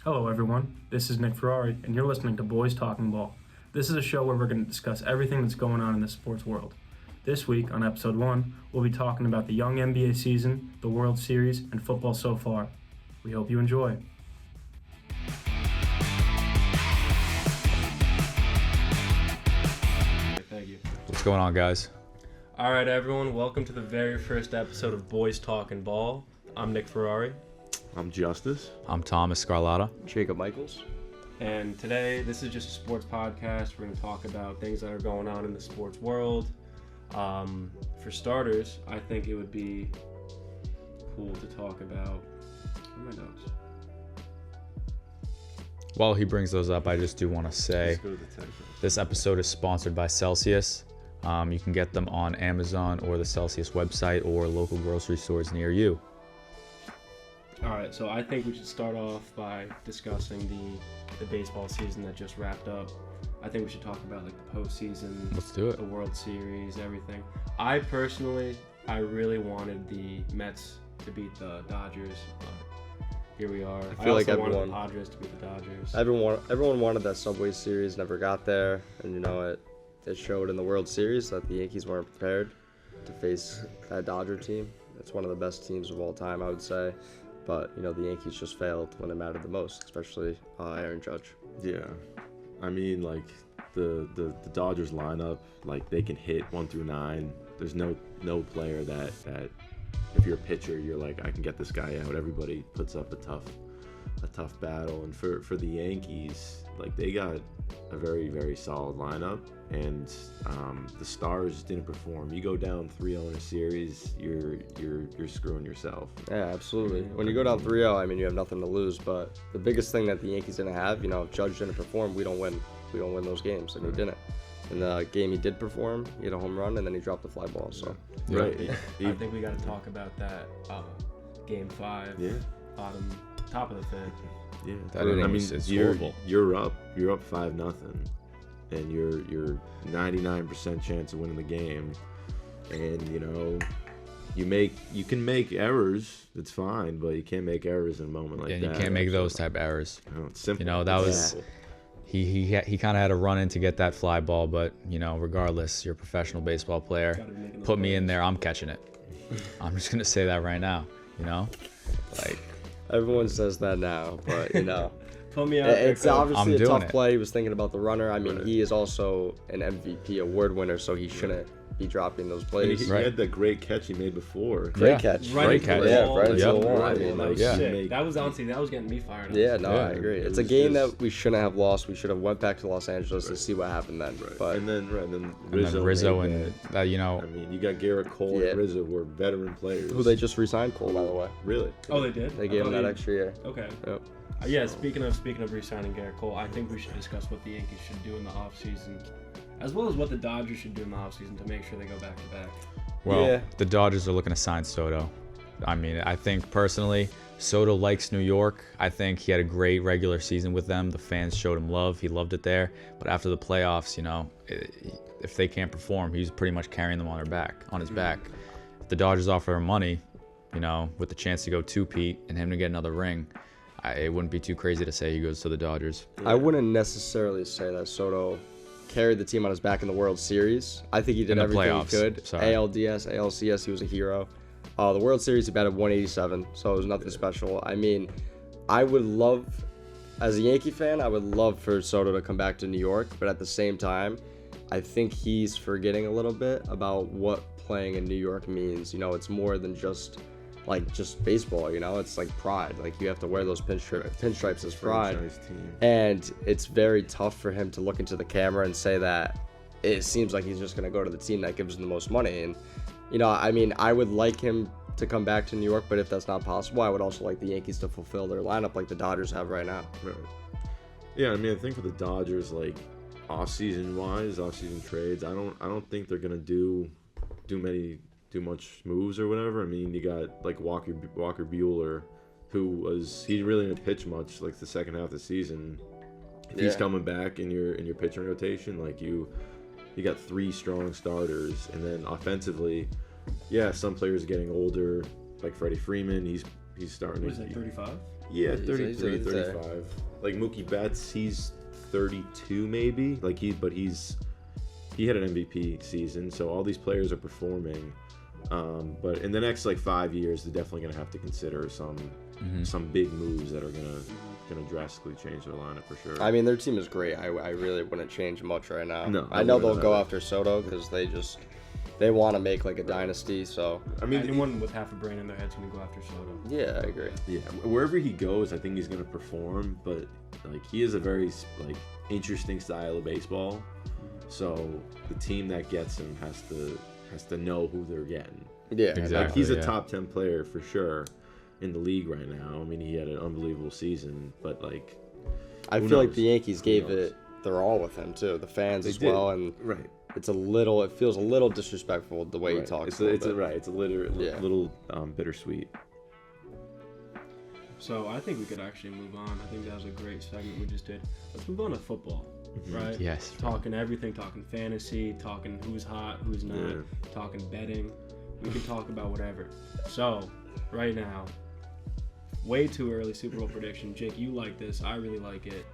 Hello, everyone. This is Nick Ferrari, and you're listening to Boys Talking Ball. This is a show where we're going to discuss everything that's going on in the sports world. This week, on episode 1, we'll be talking about the young NBA season, the World Series, and football so far. We hope you enjoy. Thank you. What's going on, guys? All right, everyone. Welcome to the very first episode of Boys Talking Ball. I'm Nick Ferrari. I'm Justice. I'm Thomas Scarlatta. Jacob Michaels. And today, this is just a sports podcast. We're going to talk about things that are going on in the sports world. For starters, I think it would be cool to talk about... What are my notes? While he brings those up, I just do want to say Let's go to the tech. this episode is sponsored by Celsius. You can get them on Amazon or the Celsius website or local grocery stores near you. All right, so I think we should start off by discussing the baseball season that just wrapped up. I think we should talk about like the postseason, Let's do it. the World Series, everything. I really wanted the Mets to beat the Dodgers, but here we are. I feel like also wanted everyone- the Padres to beat the Dodgers. Everyone wanted that Subway Series, never got there, and you know it showed in the World Series that the Yankees weren't prepared to face that Dodger team. It's one of the best teams of all time, I would say. But you know the Yankees just failed when it mattered the most, especially Aaron Judge. Yeah, I mean, like the Dodgers lineup, like they can hit 1 through 9. There's no player that if you're a pitcher, you're like, I can get this guy out. Everybody puts up a tough battle, and for the Yankees, like they got a very, very solid lineup, and the stars didn't perform. You go down 3-0 in a series, you're screwing yourself. Yeah, absolutely. When you go down 3-0, I mean you have nothing to lose. But the biggest thing that the Yankees didn't have, you know, if Judge didn't perform, we don't win those games, and he didn't. In the game he did perform, he had a home run, and then he dropped the fly ball. So Yeah. Right. I think we got to talk about that Game 5, Yeah. top of the fifth. Yeah. That inning is horrible. You're up 5-0, and you're 99% chance of winning the game, and you know you can make errors. It's fine, but you can't make errors in a moment like And that. you can't make those type of errors. No, it's simple. You know, that It's was- simple. He kind of had to run in to get that fly ball, but you know, regardless, you're a professional baseball player. Gotta be making those Put me in plays. there, I'm catching it. I'm just gonna say that right now. You know, like everyone says that now, but you know. Put me out there, It's coach. obviously I'm a doing tough it. play. He was thinking about the runner. I mean, Right. he is also an MVP award winner, so he shouldn't be dropping those And plays. he Right. had that great catch he made before. Great Yeah. catch. Right Great into catch. the Yeah, wall. right into Yep. the wall. I Right. mean, That was Yeah. sick. That was honestly, that was getting me fired up. yeah, no, Yeah. I agree. It It's a was game just- that we shouldn't have lost. We should have went back to Los Angeles to see what happened then. Right. But and then and Rizzo, then Rizzo made and that. that, you know, I mean, you got Garrett Cole Yeah. and Rizzo were veteran players. who they just re-signed Cole, by the way. Really? Oh, they did? They gave him that extra year. Okay. Yep. Yeah, speaking of re-signing Garrett Cole, I think we should discuss what the Yankees should do in the offseason, as well as what the Dodgers should do in the offseason to make sure they go back-to-back. well, Yeah. the Dodgers are looking to sign Soto. I mean, I think personally, Soto likes New York. I think he had a great regular season with them. The fans showed him love. He loved it there. But after the playoffs, you know, if they can't perform, he's pretty much carrying them on his back. If the Dodgers offer him money, you know, with the chance to go two-peat and him to get another ring, it wouldn't be too crazy to say he goes to the Dodgers. I wouldn't necessarily say that Soto carried the team on his back in the World Series. I think he did In the everything playoffs, he could. sorry. ALDS, ALCS, he was a hero. The World Series, he batted 187, so it was nothing special. I mean, I would love, as a Yankee fan, I would love for Soto to come back to New York, but at the same time, I think he's forgetting a little bit about what playing in New York means. You know, it's more than just baseball, you know? It's like pride. Like, you have to wear those pinstripes as pride. Franchise team. And it's very tough for him to look into the camera and say that it seems like he's just going to go to the team that gives him the most money. And, you know, I mean, I would like him to come back to New York, but if that's not possible, I would also like the Yankees to fulfill their lineup like the Dodgers have right now. Right. Yeah, I mean, I think for the Dodgers, like off-season trades, I don't think they're gonna do much moves or whatever. I mean, you got like Walker Buehler, he really didn't pitch much like the second half of the season. If he's coming back in your pitching rotation, like you got three strong starters, and then offensively, yeah, some players are getting older, like Freddie Freeman. He's starting What is to that, 35? Yeah, He's- 33, he's there. 35. Like Mookie Betts, he's 32 maybe. Like he had an MVP season, so all these players are performing. But in the next like 5 years, they're definitely gonna have to consider some big moves that are gonna drastically change their lineup for sure. I mean, their team is great. I really wouldn't change much right now. No, I know they'll wouldn't go either. after Soto because they want to make like a dynasty. So I mean, Anyone with half a brain in their head's gonna go after Soto. yeah, I agree. yeah, wherever he goes, I think he's gonna perform. But like he is a very like interesting style of baseball. So the team that gets him has to know who they're getting. Yeah, Exactly. Like he's a yeah. top 10 player for sure in the league right now. I mean, he had an unbelievable season, but like I who feel like knows? the Yankees Who gave knows? it their all with him too. The fans They as did. well, and right. it feels a little disrespectful the way he talks. It's a little bit. it's a little bittersweet. So I think we could actually move on. I think that was a great segment we just did. Let's move on to football, right? Yes. Talking everything, talking fantasy, talking who's hot, who's not, Yeah. talking betting. We can talk about whatever. So, right now, way too early Super Bowl prediction. Jake, you like this. I really like it.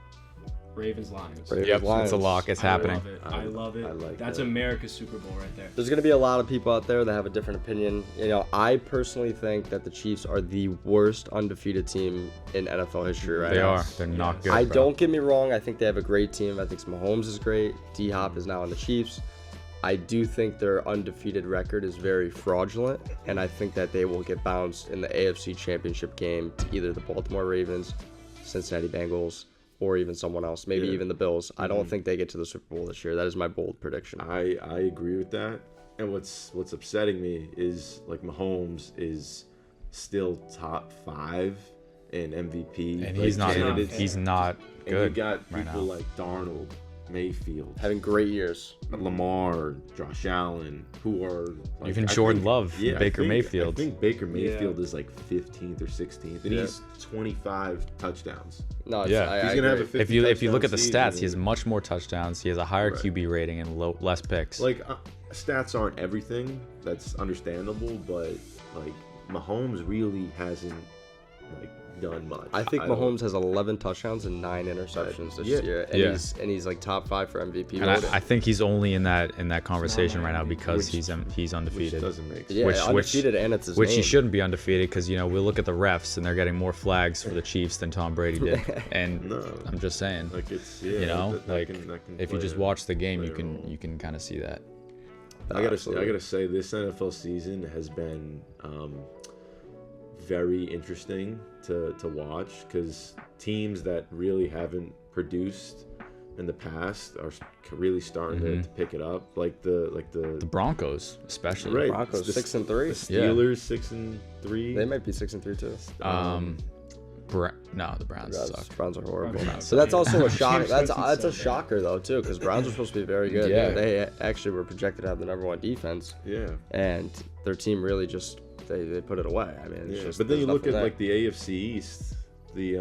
Ravens Lions. Ravens, Yep, Lions. it's a lock. It's I happening. love it. I love it. I like That's that. America's Super Bowl right there. There's gonna be a lot of people out there that have a different opinion. You know, I personally think that the Chiefs are the worst undefeated team in NFL history right They now. are. They're not Yes. good. I bro. don't get me wrong. I think they have a great team. I think Mahomes is great. D-Hop is now on the Chiefs. I do think their undefeated record is very fraudulent, and I think that they will get bounced in the AFC Championship game to either the Baltimore Ravens, Cincinnati Bengals, or even someone else, maybe Yeah. even the Bills. I don't think they get to the Super Bowl this year. That is my bold prediction. I agree with that. And what's upsetting me is like Mahomes is still top 5 in MVP. And like, he's not. candidates. He's not And good. you got right people now. like Darnold, Mayfield, Having great years. Lamar, Josh Allen, who are like, Even I Jordan think- Love, yeah, I Baker think- Mayfield. I think Baker Yeah. Mayfield is like 15th or 16th, and Yeah. he's 25 touchdowns. No, Yeah. I He's gonna have a agree. 50 If you look at the touchdown stats, he has season. much more touchdowns. He has a higher Right. QB rating and less picks. Like stats aren't everything. That's understandable, but like Mahomes really hasn't like done much. I think don't- Mahomes has 11 touchdowns and 9 interceptions this Yeah. year, and Yeah. he's like top 5 for MVP. and voting. I think he's only in that conversation right now because Which- he's which undefeated. doesn't make sense. yeah, which- undefeated, and it's his Which he name. shouldn't be undefeated because we look at the refs and they're getting more flags for the Chiefs than Tom Brady did. And No. I'm just saying, Like it's like that can if you play just a- watch the game, play you a can role. you can kind of see that. I Absolutely. gotta say this NFL season has been very interesting to watch because teams that really haven't produced in the past are really starting to pick it up. Like The the Broncos, especially. right Broncos the, 6-3. the Yeah. Steelers 6-3. They might be 6-3 too. No, the Browns suck. Browns are horrible. Browns So that's suck. also a shock. Teams That's suck a so shocker though too, because Browns are supposed to be very good. Yeah. They actually were projected to have the #1 defense, Yeah. and their team really just they put it away. I mean, it's Yeah. just, But then you there's look at nothing there. like the AFC East. The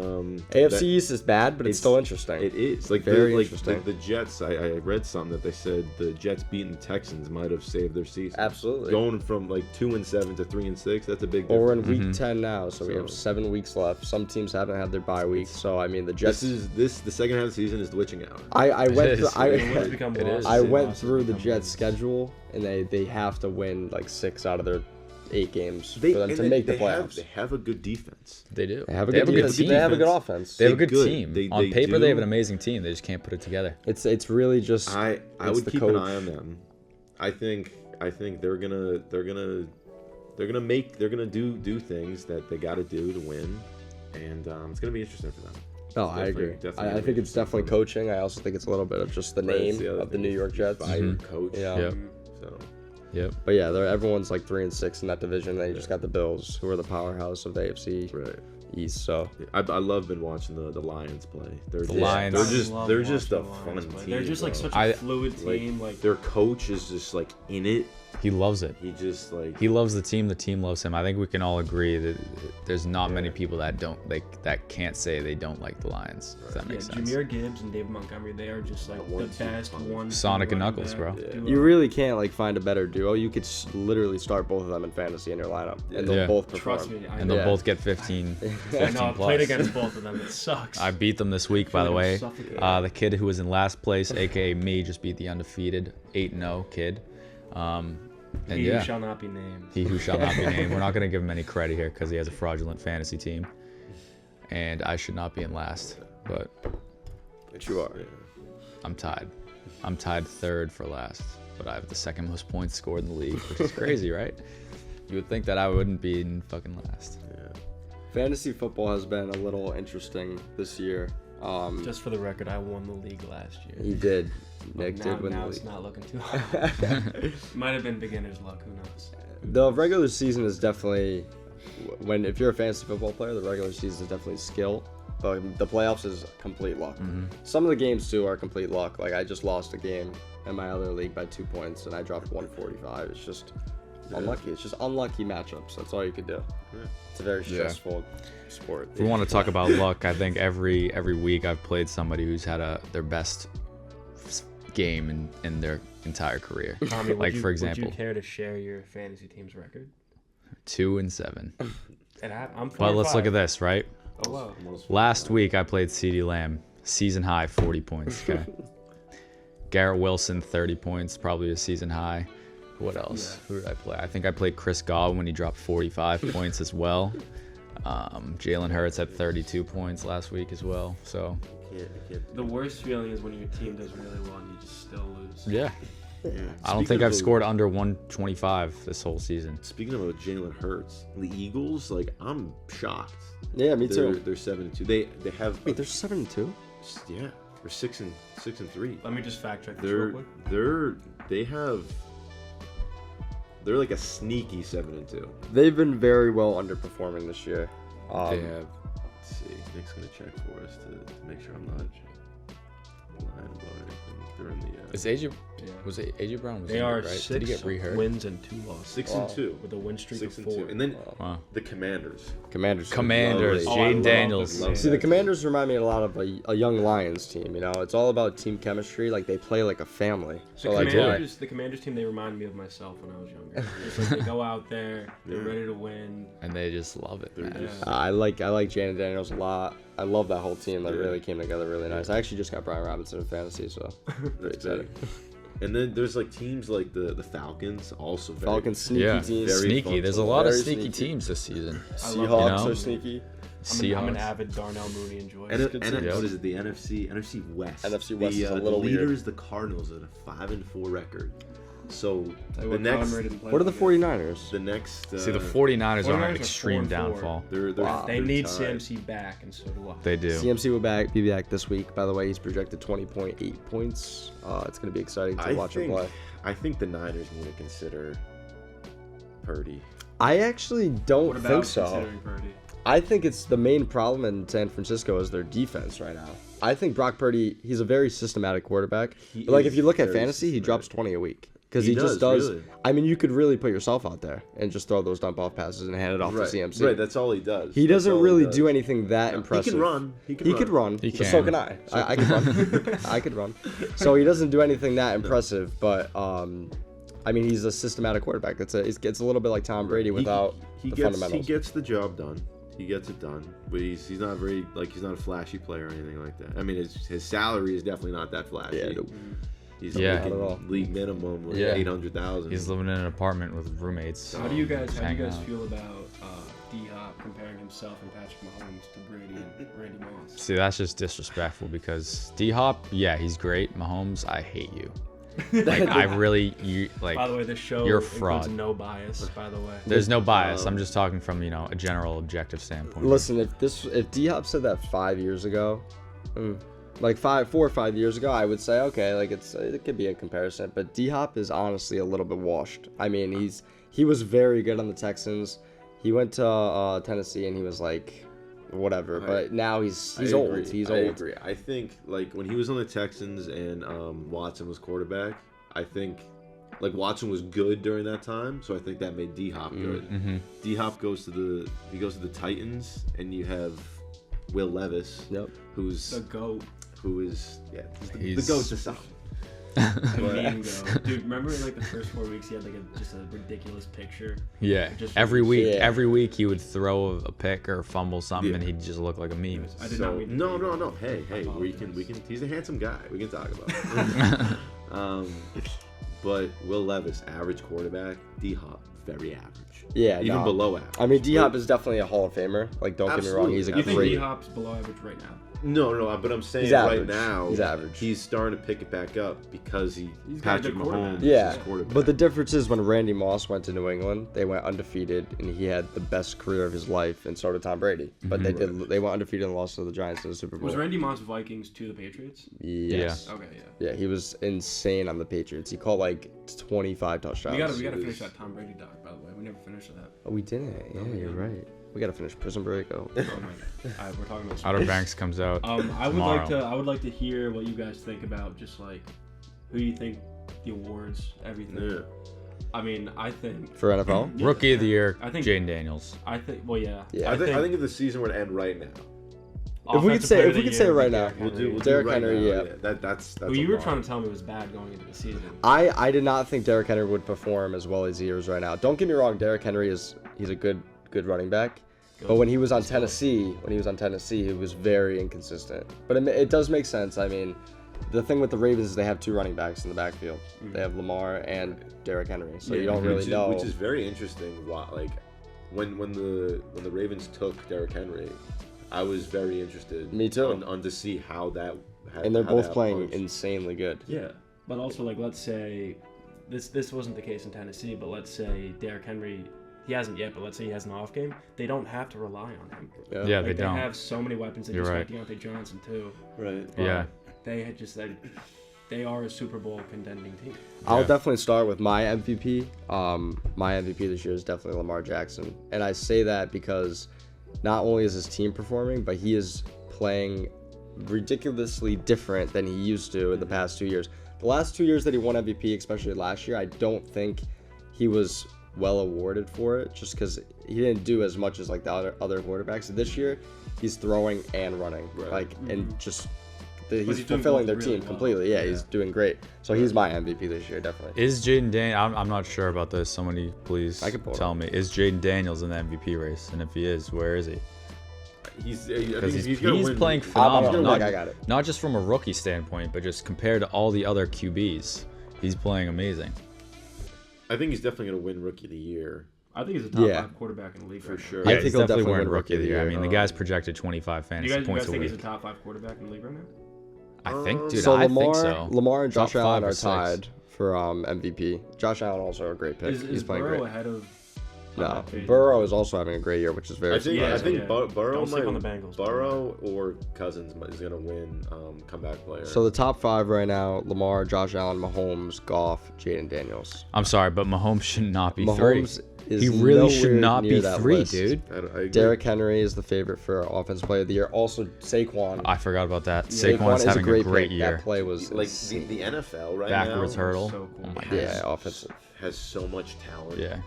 AFC East is bad, but it's still interesting. It is like Very the interesting. the Jets. I read something that they said the Jets beating the Texans might have saved their season. Absolutely. Going from like 2-7 to 3-6. That's a big Well, we're difference. in week 10 now, so we have So- 7 weeks left. Some teams haven't had their bye week, so I mean the Jets. The second half of the season is the witching hour. I went through, is. Wins become It losses, is. I and went losses through the become Jets' wins. schedule, and they have to win like 6 out of their 8 games for them and to they- make the they playoffs. They have a good defense. They do. They have a good defense. team. They have a good offense. They have a They're good good. team. They- On they paper, they have do. an amazing team. They just can't put it together. It's really just. I it's would the keep coach. an eye on them. I think they're gonna do things that they got to do to win, and it's gonna be interesting for them. No, I Definitely- agree. definitely I gonna think be it's definitely interesting. coaching. I also think it's a little bit of just the Right, name that's other of the thing. New York Jets. Fired coach. Yeah. Yep. So Yep. But yeah, everyone's like 3-6 in that division. Then you just got the Bills, who are the powerhouse of the AFC right. East. So I love been watching the Lions play. They're just, Lions- I They're love just a watching the fun Lions play. team. They're just like bro. such a fluid Like, team. Like their coach is just like in it, He loves it. He just like He loves the team loves him. I think we can all agree that there's not many people that can't say they don't like the Lions, if that makes sense. Jameer Gibbs and David Montgomery, they are just like the 1-2 best punch. one. Sonic and Knuckles, bro. You really can't like find a better duo. You could literally start both of them in fantasy in your lineup, and they'll Yeah. both perform. Trust me. And they'll Yeah. both get 15 I know. I've played plus. against both of them. It sucks. I beat them this week, by the Feel like I'm way. suffocating. The kid who was in last place, aka me, just beat the undefeated 8-0 kid. And He yeah, who shall not be named. he who shall not be named. We're not going to give him any credit here because he has a fraudulent fantasy team. And I should not be in last, but But you are. I'm tied. I'm tied third for last, but I have the second most points scored in the league, which is crazy, right? You would think that I wouldn't be in fucking last. Fantasy football has been a little interesting this year. Just for the record, I won the league last year. He did. But Nick now, did win now the it's league. not looking too hot. Might have been beginner's luck. Who knows? The regular season is definitely if you're a fantasy football player, the regular season is definitely skill. But the playoffs is complete luck. Some of the games too are complete luck. Like I just lost a game in my other league by 2 points, and I dropped 145. It's just unlucky. It's just unlucky matchups. That's all you could do. It's a very stressful sport. If we want to talk about luck, I think every week I've played somebody who's had their best game in their entire career. Tommy, Like, for would example, you care to share your fantasy team's record? 2-7. And I'm 4 But and let's look 5. at this, right? Oh wow. Last week I played CeeDee Lamb, season high 40 points. Okay. Garrett Wilson 30 points, probably a season high. What else? Yeah. Who did I play? I think I played Chris Godwin when he dropped 45 points as well. Jalen Hurts had 32 points last week as well. So The worst feeling is when your team does really well and you just still lose. yeah, Yeah. I don't think I've scored under 125 this whole season. Speaking about Jalen Hurts, the Eagles, like I'm shocked. Yeah, me They're too. 7-2. They have Wait, they're 7-2. yeah. They're 6-3. Let me just fact check this real They're quick. they're like a sneaky 7-2. They've been very well underperforming this year. They have. Let's see. Nick's gonna check for us to make sure I'm not lying about anything. They're in the Is AJ Yeah. was it AJ Brown? Was They injured, are right? 6 Did he get re-hurt? wins and 2 losses. 6-2. With a win streak of 6-2. 4. And then Wow. the Commanders. Commanders. Commanders, Oh, I Jaden love Daniels. the See, the Commanders remind me a lot of a young Lions team. You know, it's all about team chemistry. Like they play like a family. So like, The Commanders team, they remind me of myself when I was younger. It's like they go out there, they're ready to win. And they just love it, man. just- I like Jaden Daniels a lot. I love that whole team. That really came together really nice. I actually just got Brian Robinson in fantasy, so very That's excited. big. And then there's like teams like the Falcons, also very Falcons sneaky Yeah, team. Very sneaky. fun There's to a lot of Very sneaky sneaky. teams this season. I love Seahawks You know? are sneaky. I'm an Seahawks. avid Darnell Mooney enjoyer. And, good and team. what is it? The NFC West. NFC West the, is a the little weird. leaders, the Cardinals, at a 5-4 record. So Tell the you what, next, Colin Ray didn't What are the play 49ers? the next. See, the 49ers are on 49ers an are extreme 4-4. downfall. They're Wow. They they're need tied. CMC back, and so do I. They do. CMC will be back this week. By the way, he's projected 20.8 points. It's going to be exciting to watch him play. I think the Niners need to consider Purdy. I actually don't What about think so. considering Purdy? I think it's the main problem in San Francisco is their defense right now. I think Brock Purdy, he's a very systematic quarterback. He But like is if you look at very fantasy, he systematic. drops 20 a week. Because He he just does, does. really. I mean, you could really put yourself out there and just throw those dump off passes and hand it off Right, to CMC. right. That's all he does. He That's doesn't all really does. do anything that He impressive. can run. He He could run. He but So can. can I. I could run. I could run. So he doesn't do anything that impressive, but I mean, he's a systematic quarterback. It's a little bit like Tom Brady without he the gets fundamentals. he gets the job done. He gets it done, but he's not very he's not a flashy player or anything like that. I mean, his salary is definitely not that flashy. Yeah, nope. He's Yeah. making Not at all. league minimum with Yeah. 800,000. He's living in an apartment with roommates. How do you guys hanging out. feel about D-Hop comparing himself and Patrick Mahomes to Brady and Randy Moss? See, that's just disrespectful because D-Hop, yeah, he's great. Mahomes, I hate you. Like, I really, By the way, this show you're a includes fraud. no bias. By the way, There's no bias. I'm just talking from, a general objective standpoint. Listen, if D-Hop said that 5 years ago, like 4 or 5 years ago, I would say okay, like it could be a comparison. But D-Hop is honestly a little bit washed. I mean, he was very good on the Texans. He went to Tennessee and he was like, whatever. But now he's I old. agree. He's I old. agree. I think like when he was on the Texans and Watson was quarterback, I think Like Watson was good during that time, so I think that made D-Hop good. Mm-hmm. D-Hop goes to the Titans, and you have Will Levis, Yep. who's The GOAT. He's- the GOAT to some. The But- meme GOAT. Dude, remember in like the first 4 weeks he had like just a ridiculous picture? Yeah. Just Every week, Yeah. every week he would throw a pick or fumble something, Yeah. and he'd just look like a meme. I did So, not mean to no. be- Hey, I we can. apologize. He's a handsome guy. We can talk about it. But Will Levis, average quarterback. D-Hop, very average. Yeah, Even no. below average. I mean, D-Hop is definitely a Hall of Famer. Like, don't get me wrong, he's a You think great. D-Hop's below average right now? No, but I'm saying He's right average. now He's average. He's starting to pick it back up because He's got a Patrick good quarterback. Mahomes Yeah, is his quarterback. but the difference is when Randy Moss went to New England, they went undefeated, and he had the best career of his life, and so did Tom Brady. But they went undefeated and lost to the Giants in the Super Bowl. Was Randy Moss Vikings to the Patriots? Yes. Okay, yeah. Yeah, he was insane on the Patriots. He caught like 25 touchdowns. We gotta finish that Tom Brady doc, by the way. We never finished that. Oh, we didn't. Yeah, we you're didn't. right. We gotta finish Prison Break. Oh. Oh my god. Alright, we're talking about Outer sports. Banks comes out I would tomorrow. like to hear what you guys think about just like who you think the awards, everything. Yeah. I mean, I think For NFL? Yeah, Rookie of the year, I think Jaden Daniels. I think well yeah. Yeah. I think if the season were to end right now, If we could Offensive say- player if of we the could say year it right would be now. Derrick we'll Henry. do Derrick right Henry, now. yeah. That's Who a you were lot. trying to tell me was bad going into the season. I did not think Derrick Henry would perform as well as he is right now. Don't get me wrong, Derrick Henry he's a good running back. But when he was on Tennessee, he was very inconsistent. But it does make sense. I mean, the thing with the Ravens is they have two running backs in the backfield. They have Lamar and Derrick Henry, so you don't really know. Which is very interesting. Like when the Ravens took Derrick Henry, I was very interested. Me too. On to see how that. And they're how both that playing approached. insanely good. Yeah, but also like let's say this wasn't the case in Tennessee, but let's say Derrick Henry, he hasn't yet, but let's say he has an off game, they don't have to rely on him. Yeah, Like, they don't. have so many weapons. They You're just right. got Deontay Johnson too. Right. But Yeah. They had just said they are a Super Bowl contending team. I'll Yeah. definitely start with my MVP. My MVP this year is definitely Lamar Jackson. And I say that because not only is his team performing, but he is playing ridiculously different than he used to in the past 2 years. The last 2 years that he won MVP, especially last year, I don't think he was well awarded for it just because he didn't do as much as like the other quarterbacks. This year, he's throwing and running, and just he's he's doing fulfilling both their really team well. completely. Yeah, he's doing great. So he's my MVP this year, definitely. Is Jaden Daniels? I'm not sure about this. Somebody please I can pull it tell up. me. Is Jaden Daniels in the MVP race? And if he is, where is he? Because he's playing phenomenal. I Not, got it. not just from a rookie standpoint, but just compared to all the other QBs, he's playing amazing. I think he's definitely gonna win Rookie of the Year I think he's a top Yeah. 5 quarterback in the league for right now. sure. I Yeah, think he's he'll definitely definitely win Rookie of the Year. I mean, the Um, guy's projected 25 You fantasy guys points a think he's a week. top 5 quarterback in the league right now? I think, dude. So I Lamar, think so. Lamar and Top Josh Allen 5 or are 6. tied for MVP. Josh Allen also a great pick. Is He's playing Burrow great. ahead of? No, Jaden? Burrow is also having a great year, which is very. I think Yeah, I think yeah. Burrow Don't sleep might on the Bengals. Burrow or Cousins is gonna win comeback player. So the top 5 right now: Lamar, Josh Allen, Mahomes, Goff, Jaden Daniels. I'm sorry, but Mahomes should not be Mahomes three. is He really should nowhere not near be that 3, list. dude. I agree. Derrick Henry is the favorite for Offensive Player of the Year. Also, Saquon. I forgot about that. Saquon Saquon's is having a great pick. year. That play was like insane. the NFL right Backwards now hurdle. So cool. Oh my Yeah, God. offensive. has so much talent. Yeah.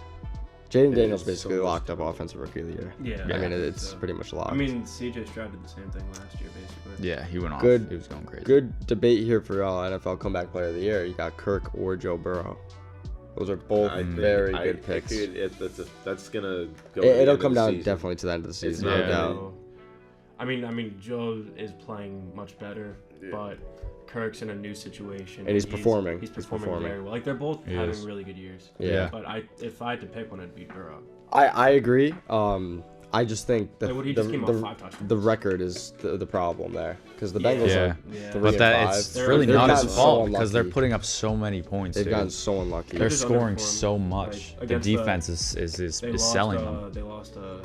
Jaden It Daniels is basically so locked up Offensive Rookie of the Year. Yeah. I mean, think it's so. pretty much locked. I mean, CJ Stroud did the same thing last year, basically. Yeah, he went off. Good- He was going crazy. good debate here for NFL Comeback Player of the Year. You got Kirk or Joe Burrow. Those are both I think very good picks. That's gonna go. It'll come down definitely to the end of the season, not no Yeah. doubt. I mean, Joe is playing much better, Yeah. but Kirk's in a new situation. And he's performing. He's He's performing performing. very well. Like they're both He having is. really good years. Yeah. But if I had to pick one, it'd be Burrow. I agree. I just think that Like, what he just came off 5 touchdowns. the record is the problem there because the Yeah. Bengals Yeah. are Yeah. 3 But and that 5. it's They're- really they've not gotten his so fault because they're unlucky. putting up so many points, They've dude. gotten so unlucky. They're just scoring underperformed. so much. Like, The against the- defense is They lost. selling them. They lost a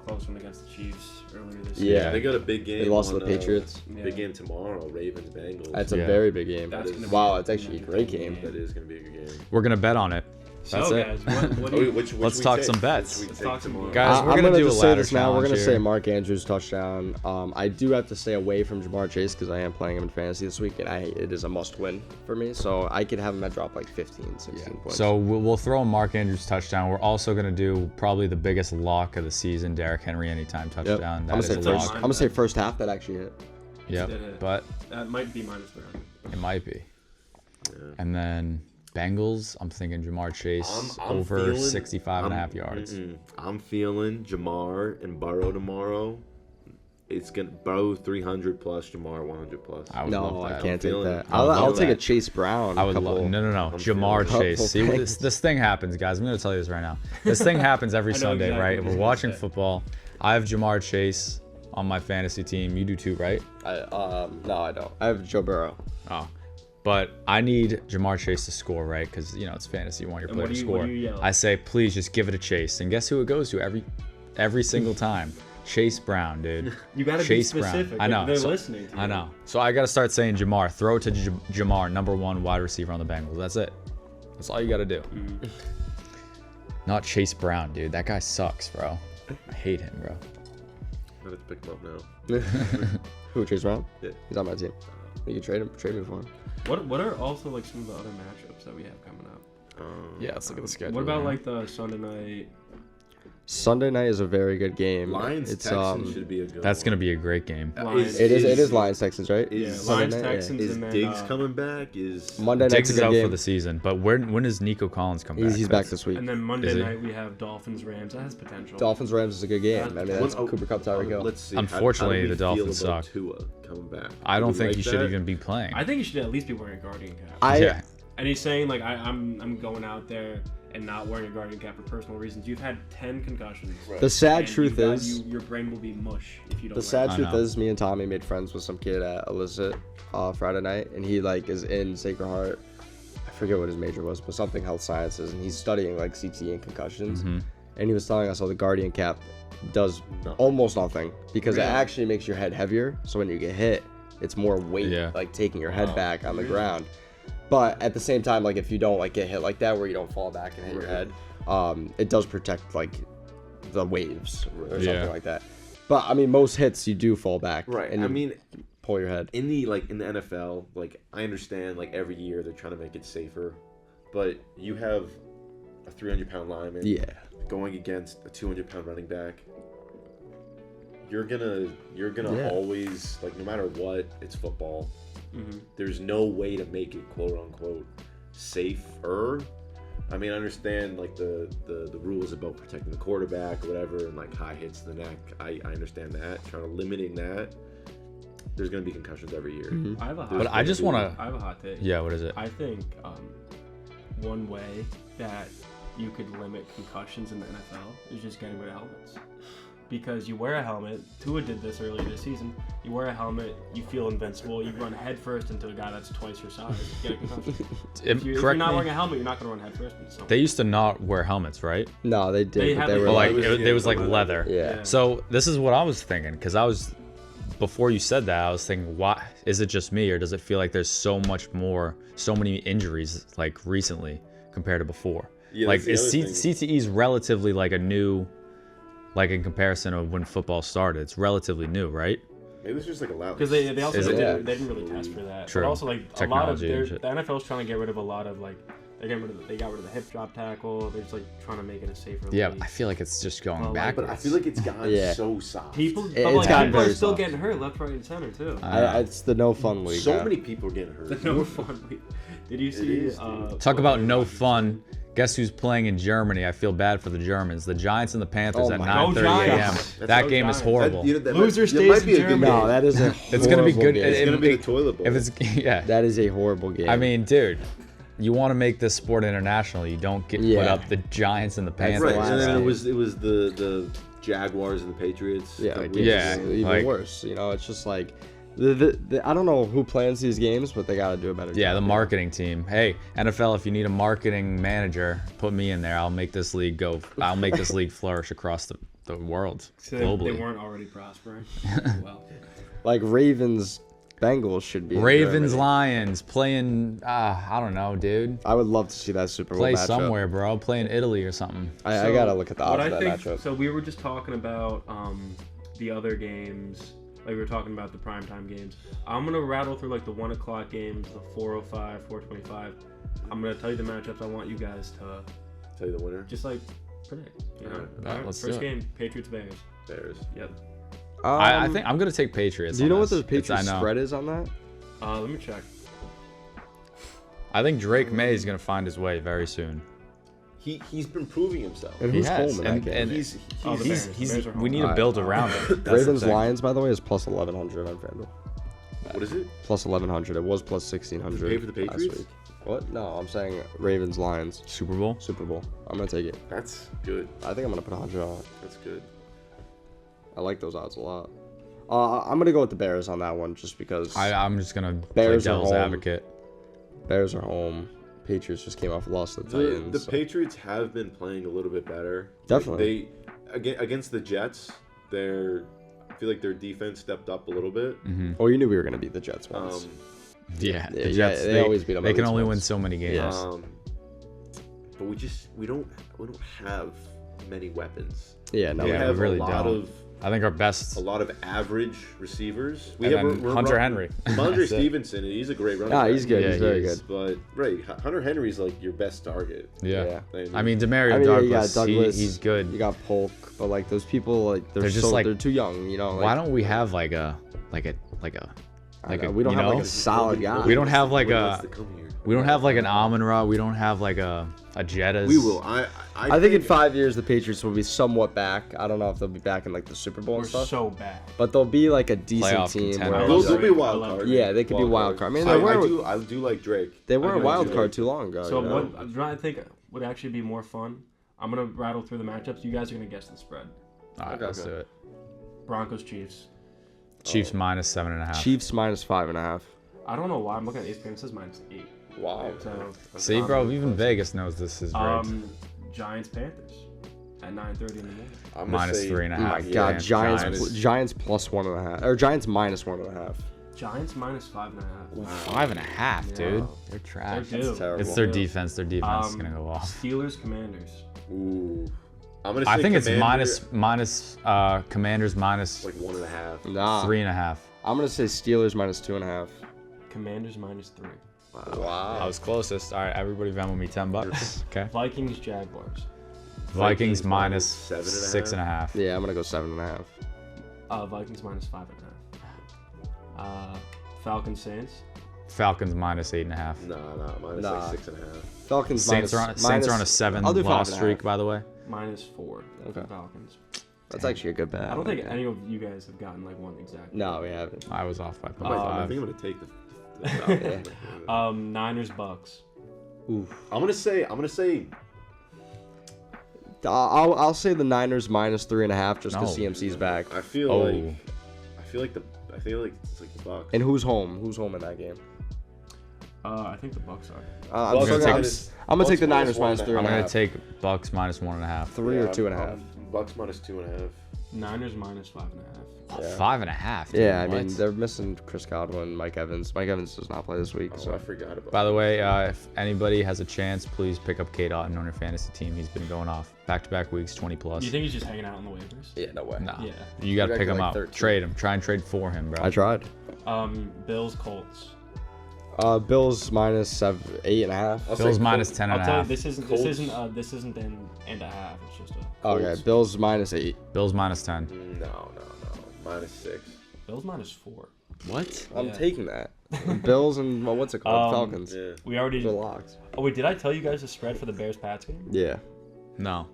close one against the Chiefs earlier this year. Yeah. They got a big game. They lost to on, the Patriots. Yeah. Big game tomorrow. Ravens Bengals. That's a Yeah. very big game. That's gonna be Wow, a it's actually a great game. That is gonna be a good game. We're gonna bet on it. That's so, it. guys, what do Oh, you, which Let's we talk take? some bets. Which we Let's take talk some tomorrow? more. Guys, we're I'm gonna do a just say ladder this now. We're gonna challenge say here. Mark Andrews touchdown. I do have to stay away from Jamar Chase because I am playing him in fantasy this week, and it is a must-win for me. So I could have him at drop like 15, 16 points. So we'll throw a Mark Andrews touchdown. We're also gonna do probably the biggest lock of the season, Derrick Henry anytime yep. touchdown. That I'm is gonna a say lock. first. I'm gonna say first half that actually hit. Yep, Did it. but that might be minus 300. it might be. Yeah. And then Bengals, I'm thinking Jamar Chase I'm over feeling- 65 and a I'm- half yards. I'm feeling Jamar and Burrow tomorrow. It's gonna Burrow 300 plus, Jamar 100 plus. I would No, love I that. can't take feeling that. it. I would I'll love take a that. Chase Brown. I would couple. love no I'm Jamar feeling Chase. it. See, this thing happens, guys. I'm gonna tell you this right now. This thing happens every I know Sunday, exactly right? what We're you're watching gonna say. football. I have Jamar Chase on my fantasy team. You do too, right? No, I don't. I have Joe Burrow. Oh, but I need Jamar Chase to score, right? Because it's fantasy. You want your And player what to do you- what score. do you yell? I say, please just give it a Chase, and guess who it goes to every single time? Chase Brown, dude. You gotta Chase be specific. Brown. I know. They're So- listening to you. I know. So I gotta start saying Jamar. Throw it to Jamar, number 1 wide receiver on the Bengals. That's it. That's all you gotta do. Mm-hmm. Not Chase Brown, dude. That guy sucks, bro. I hate him, bro. I'm gonna pick him up now. Who, Chase Brown? Yeah. He's on my team. You can trade me for him. What are also like some of the other matchups that we have coming up? Yeah, let's look at the schedule. What about man. like the Sunday night? Sunday night is a very good game. Lions It's Texans should be a good. That's one. gonna be a great game. Lions? It is Lions Texans, right? Yeah, Is Lions, Sunday night, yeah. Texans, Is and then Diggs coming back? Is Monday night's Diggs a is good out game. for the season, but when does Nico Collins come back? He's back this week. and then Is Monday he? night we have Dolphins Rams. That has potential. Dolphins Rams is a good game. I mean, that's What- Cooper Cup, Tyreek Hill. Let's see. Unfortunately, how do we the Dolphins feel about suck. Tua coming back. I Do don't we think like he should that? even be playing. I think he should at least be wearing a guardian cap. yeah. And he's saying like I'm going out there and not wearing a guardian cap for personal reasons. You've had 10 concussions. The sad and truth is, your brain will be mush if you don't. the wear sad I truth know. is, me and Tommy made friends with some kid at Illicit Friday night, and he like is in Sacred Heart. I forget what his major was, but something health sciences, and he's studying like CTE and concussions. Mm-hmm. And he was telling us how the guardian cap does Nothing. almost nothing because Really? it actually makes your head heavier. So when you get hit, it's more weight, Yeah. like taking your head Wow. back on the Really? ground. But at the same time, like if you don't like get hit like that, where you don't fall back and hit your head, it does protect like the waves or something Yeah. like that. But I mean, most hits you do fall back, Right. And I you mean, pull your head. in the NFL, like I understand, like every year they're trying to make it safer, but you have a 300-pound lineman Yeah, going against a 200-pound running back. You're gonna Yeah. always, like, no matter what, it's football. Mm-hmm. There's no way to make it quote unquote safer. I mean, I understand like the rules about protecting the quarterback or whatever, and like high hits to the neck. I understand that. Trying to limiting that. There's gonna be concussions every year. I have a hot. But I just want to. I have a hot take. Yeah, what is it? I think one way that you could limit concussions in the NFL is just getting rid of helmets. Because you wear a helmet, Tua did this earlier this season. You wear a helmet, you feel invincible. You run headfirst into a guy that's twice your size, you get a concussion. If you're Correct not me. wearing a helmet, you're not going to run headfirst into someone. They used to not wear helmets, right? no, they did. They but had, they like, were But like, like it was like leather. yeah. So this is what I was thinking, because I was, before you said that, I was thinking, why is it just me, or does it feel like there's so many injuries like recently compared to before? Yeah, Like that's the is other thing. CTE is relatively like a new, like in comparison of when football started, it's relatively new, right? Maybe it's just like a loud. Because they also Is it? didn't, they didn't really test for that. True. But also like Technology a lot and of shit. the NFL's trying to get rid of a lot of like they got rid of the hip drop tackle. They're just like trying to make it a safer Yeah, league. I feel like it's just going Well, like, backwards. But I feel like it's gotten Yeah. so soft. People, It's but like gotten people are very still soft. getting hurt left, right, and center too. It's the no fun league. so now. many people are getting hurt. No fun. Did you see? is, dude. Talk about no fun. Guess who's playing in Germany? I feel bad for the Germans. The Giants and the Panthers Oh at my God. 9:30 Go a.m. Giants. That That's game go is Giants. horrible. Loser that stays might be in a good Germany. No, game. that is a It's gonna be horrible good. game. It's gonna be it- the toilet bowl. If it's yeah, That is a horrible game. I mean, dude, you want to make this sport international. You don't get put Yeah. up the Giants and the That's Panthers. right, the and then last it was the Jaguars and the Patriots. yeah, Like, like, Yeah, it's even like- worse. You know, it's just like I don't know who plans these games, but they got to do a better job. Yeah, the you know? marketing team. Hey, NFL, if you need a marketing manager, put me in there. I'll make this league go. I'll make this league flourish across the world, So globally. they weren't already prospering. Well, Like Ravens Bengals should be in Ravens, Germany. Lions playing. I don't know, dude. I would love to see that Super Bowl Play matchup. somewhere, bro. Play in Italy or something. I gotta look at the odds of that matchup. So we were just talking about the other games. Like we were talking about the primetime games. I'm gonna rattle through like the 1 o'clock games, the 4:05, 4:25. I'm gonna tell you the matchups. I want you guys to Tell you the winner. just like predict. You know, Alright, let's first do it. game, Patriots Bears. Bears. Yep. I think I'm gonna take Patriots. Do you on know what this. the Patriots I know. spread is on that? Let me check. I think Drake May is gonna find his way very soon. He's been proving himself. And He who's has, home in and- that game? and He's Oh, the Bears. The Bears are home. we need to Alright. build around him. That's the Ravens thing. Lions, by the way, is plus 1100 on FanDuel. what is it? Plus 1100. It was plus 1600. Pay for the last Patriots? week. What? No, I'm saying Ravens Lions Super Bowl. Super Bowl. I'm gonna take it. That's good. I think I'm gonna put 100 on it. That's good. I like those odds a lot. I'm gonna go with the Bears on that one, just because I'm just gonna Bears play are devil's home. advocate. Bears are home. Patriots just came off a loss to the The Titans. so- Patriots have been playing a little bit better. Definitely. Against the Jets, I feel like their defense stepped up a little bit. Oh, you knew we were gonna beat the Jets once. Yeah, Yeah, the Jets. they always beat 'em They at can least only win once. so many games. Yes. But we don't have many weapons. Yeah, no, We Yeah, have we really a lot don't. of I think our best. a lot of average receivers. And then Hunter Henry. Ramondre That's it. Stevenson, he's a great running Nah, back. he's good. Yeah, he's he very is. good. But Hunter Henry's like your best target. Yeah. Yeah. I mean, Demario I mean, yeah, you Douglas. got Douglas. He's good. You got Polk, but like those people, like they're They're just so like- they're too young. You know. Like, Why don't we have like a I know, we don't you have like know? a solid guy. We don't have like Nobody wants a to come here. we don't have like an Amon-Ra. We don't have like a Jettas. We will. I think in 5 years the Patriots will be somewhat back. I don't know if they'll be back in like the Super Bowl We're and stuff, so bad. but they'll be like a decent Playoff team. contender. Where They'll like, be a wild card. Yeah, they could be wild card. I mean, they were- I do like Drake. they were I a do wild like card Drake. too long ago. So you know? what I think would actually be more fun? I'm gonna rattle through the matchups. You guys are gonna guess the spread. All right, let's do it. Broncos Chiefs. Chiefs minus 7.5. Chiefs minus 5.5. I don't know why I'm looking at ESPN. It says -8. Wow. So See, bro, even Vegas knows this is rigged. Giants Panthers at 9:30 in the morning. I'm gonna Minus say- 3.5. Oh my Yeah, God, Giants Giants. Giants plus 1.5 or Giants minus 1.5. Giants minus 5.5. 5.5, dude. Yeah. They're trash. They're due. terrible. It's their Yeah. defense. Their defense is gonna go off. Steelers Commanders. Ooh. I'm gonna say I think it's Commander- minus Commanders minus like 1.5. Nah, 3.5. I'm gonna say Steelers minus 2.5. Commanders minus 3. I was closest. All right, everybody Venmo me $10. Okay. Vikings Jaguars. Vikings minus minus 6.5. Yeah, I'm gonna go 7.5. Vikings minus 5.5. Falcons Saints. Falcons minus 8.5. Nah, minus Nah. like 6.5. Falcons Saints minus, are on a minus- 7 I'll do loss 5.5. streak, by the way. Minus 4 for Okay. Falcons. That's actually a good bet. I don't think any of you guys have gotten like one exact. No, we haven't. I was off by I 0.5. think I'm gonna take the Falcons. Niners Bucks. Oof. I'm gonna say I'll say the Niners minus 3.5 just because No. CMC's back. I feel Oh. like it's like the Bucks. And who's home? Who's home in that game? I think the Bucks are. I'm, Bucks still gonna- minus- I'm gonna Bucks take the minus Niners minus 1.5. 3.5. I'm gonna take Bucks minus 1.5. 3 or 2.5. Bucks minus 2.5. Niners minus 5.5. Oh, Yeah. 5.5. dude, Yeah, I mean what? they're missing Chris Godwin, Mike Evans. Mike Evans does not play this week, Oh, so I forgot about. By the way, if anybody has a chance, please pick up Kate Otten on your fantasy team. He's been going off back-to-back weeks, 20 plus. You think he's just hanging out on the waivers? yeah, no way. No, Yeah. you got to He's pick him like up. 13. Trade him. Try and trade for him, bro. I tried. Bills Colts. Bills minus 8.5. I'll say Bills minus 10 I'll and a tell you, half. this isn't an and a half. It's just a Okay, Colts. Bills minus 8. Bills minus 10. No. Minus 6. Bills minus 4. What? I'm Yeah. taking that. Bills and what's it called? Falcons. Yeah. We already. They're locked. Oh wait, did I tell you guys the spread for the Bears Pats game? Yeah, No.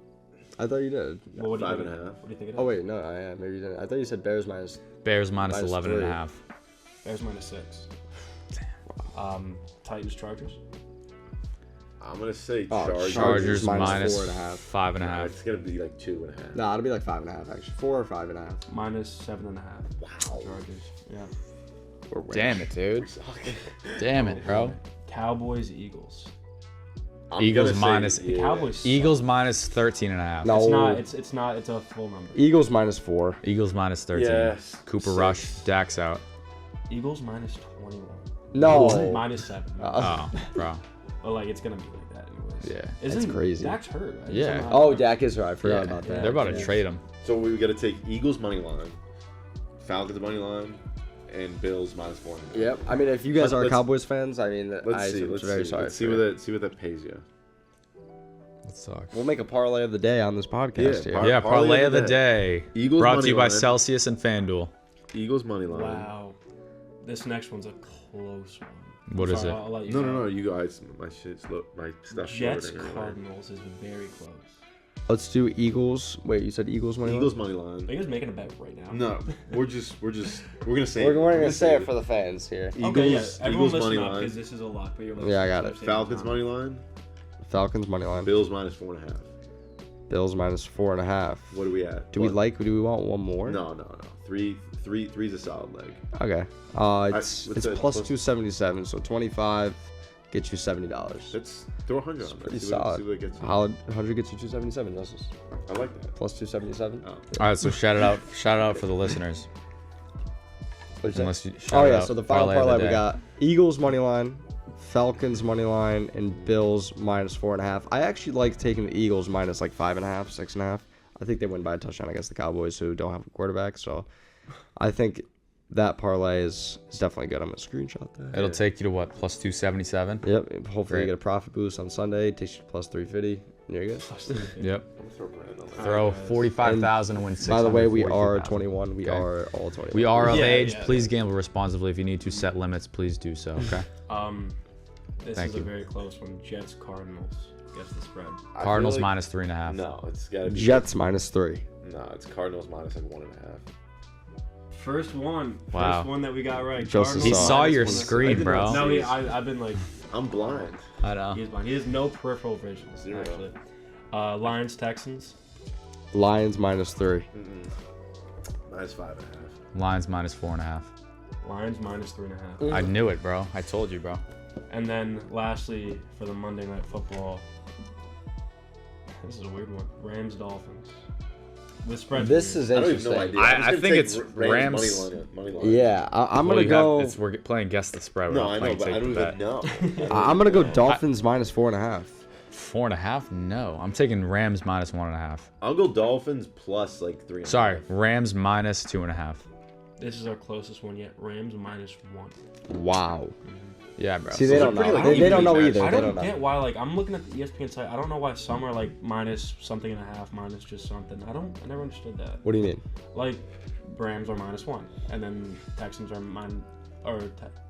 I thought you did. Well, what do you think? 5.5. What do you think it is? Oh wait, no, maybe you didn't. I thought you said Bears minus. Bears minus Minus 11 and a 3. half. Bears minus 6. Titans Chargers. I'm gonna say Oh, Chargers. Chargers minus minus 4.5. 5.5. It's gonna be like 2.5. No, it'll be like 5.5 actually. 4 or 5.5. Minus 7.5. Wow. Chargers. Yeah. We're winning. Damn it, dude. Damn it, bro. Cowboys Eagles. I'm Eagles gonna say- minus- The yeah. Cowboys. suck. Eagles minus 13 and a half. No. It's not. It's not. It's a full number. Eagles minus 4. Eagles minus 13. Yes. Cooper 6. Rush. Dak's out. Eagles minus 21. No. Minus 7. Oh, bro. But like it's gonna be like that anyways. Yeah. Isn't That's crazy. Dak's hurt, right? Yeah. Somehow- Oh, Dak is right. I forgot Yeah, about that. They're about to Yeah. trade him. So we got to take Eagles money line, Falcons money line, and Bills minus 4. Yep. I mean, if you guys are Let's- Cowboys fans, I mean, Let's see. I'm Let's very see. sorry. Let's see for what you. that pays you. That sucks. We'll make a parlay of the day on this podcast Yeah, here. Yeah, parlay of the day. Eagles Brought to money you by line. Celsius and FanDuel. Eagles money line. Wow. This next one's a close one. What is Sorry, it? I'll let you No, go. no, no. You guys, my shit's my stuff's Jets loading right now. Cardinals is very close. Let's do Eagles. Wait, you said Eagles money line? Eagles money Are line. you guys making a bet right now? No, we're gonna say. We're gonna say it for the fans here. Eagles. Okay, yeah. Everyone Eagles listen money up line. because this is a lock. But you're Yeah, I got it. Falcons money line. Falcons money line. Bills minus 4.5. Bills minus 4.5. What are we at? Do we want one more? No. Three's a solid leg. Okay. It's what's that? plus Plus- 277, so 25 gets you $70. Let's throw 100 on that. Pretty See what solid. it gets. 100 gets you 277, Justice. I like that. Plus 277. Oh. All right, so shout it out for the listeners. What'd you say? Unless you shout Oh it yeah, out, so the final of the parlay we day. got Eagles money line, Falcons money line, and Bills minus 4.5. I actually like taking the Eagles minus like 5.5, 6.5. I think they win by a touchdown against the Cowboys, who don't have a quarterback. So I think that parlay is definitely good. I'm gonna screenshot that. It'll take you to what, plus 277? Yep. Hopefully Great. you get a profit boost on Sunday. Takes you to plus 350. And you're good. Yep. I'm gonna throw Brand on that. Throw 45,000 and win 600. By the way, we are 21. We Okay. are all 21. We are of Yeah, age. yeah. Please gamble responsibly. If you need to set limits, please do so. Okay. This Thank is you. a very close one. Jets Cardinals. Guess the spread. I feel Cardinals like- minus 3.5. No, it's gotta be. Jets minus 3. No, it's Cardinals minus like 1.5. First one. Wow. First one that we got right. Joseph Cardinals He saw saw minus your 1.5. I screen, did bro. not No, see- I've been like, I'm blind. I know. he's blind. He has no peripheral vision. Zero. Actually. Lions Texans. Lions minus 3. Minus 5.5. Lions minus 4.5. Lions minus 3.5. I knew it, bro. I told you, bro. And then lastly, for the Monday Night Football, this is a weird one. Rams Dolphins. The spread. This is I don't even interesting. know idea. I- I'm just I gonna think take it's Rams Rams- money line. Yeah, I'm Well, gonna you go. we're playing guess the spread. We're No, not I know, playing but take I don't the even bet. know. I'm gonna go Dolphins minus 4.5. 4.5? No, I'm taking Rams minus 1.5. I'll go Dolphins plus like 3. Sorry, Rams minus 2.5. This is our closest one yet. Rams minus 1. Wow. Yeah, bro. See, they Those are don't pretty, know. like, They don't know evenly either. I They don't don't get know. why. Like I'm looking at the ESPN site. I don't know why some are like minus something and a half, minus just something. I never understood that. What do you mean? Like Rams are minus 1, and then Texans are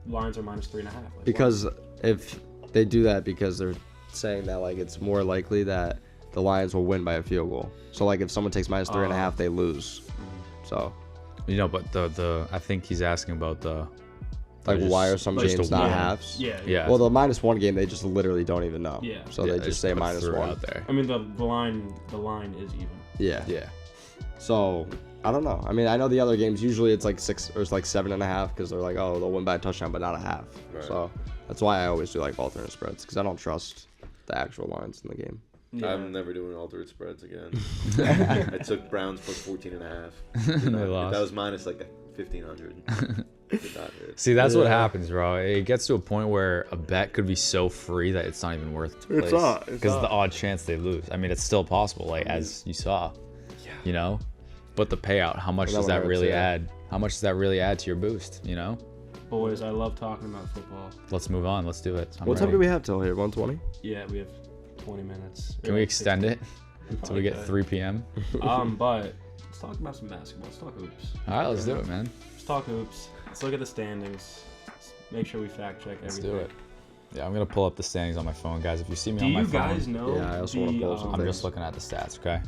Lions are minus 3.5. Like, Because if they do that, because they're saying that like it's more likely that the Lions will win by a field goal. So like if someone takes minus 3.5, they lose. So You know, but the I think he's asking about the like just- why are some just games a not win. halves? Yeah. Yeah. Well, the minus 1 game they just literally don't even know. Yeah. So Yeah, they just say put minus threw it 1. out there. I mean the line is even. Yeah. Yeah. So I don't know. I mean, I know the other games usually it's like 6 or it's like 7.5 because they're like, oh, they'll win by a touchdown, but not a half. Right. So that's why I always do like alternate spreads because I don't trust the actual lines in the game. Yeah. I'm never doing alternate spreads again. I took Browns plus 14.5. They That lost. was minus like 1,500. Did not hit. See, that's what Yeah. happens, bro. It gets to a point where a bet could be so free that it's not even worth to place. It's not, it's Because not. the odd chance they lose. I mean, it's still possible, like as you saw. Yeah. You know, but the payout, how much Well, does that that one really hurts, yeah. add? How much does that really add to your boost? You know. Boys, I love talking about football. Let's move on. Let's do it. I'm What time ready. do we have till here? 1:20? Yeah, we have 20 minutes. Can we extend it until Probably we get could. 3 p.m.? But let's talk about some basketball. Let's talk hoops. All right, let's do it, man. Let's talk hoops. Let's look at the standings. Let's make sure we fact check Let's everything. do it. Yeah, I'm gonna pull up the standings on my phone, guys. If you see me Do on my you phone, guys know? Yeah, I also wanna the, pull up some I'm things. just looking at the stats. Okay.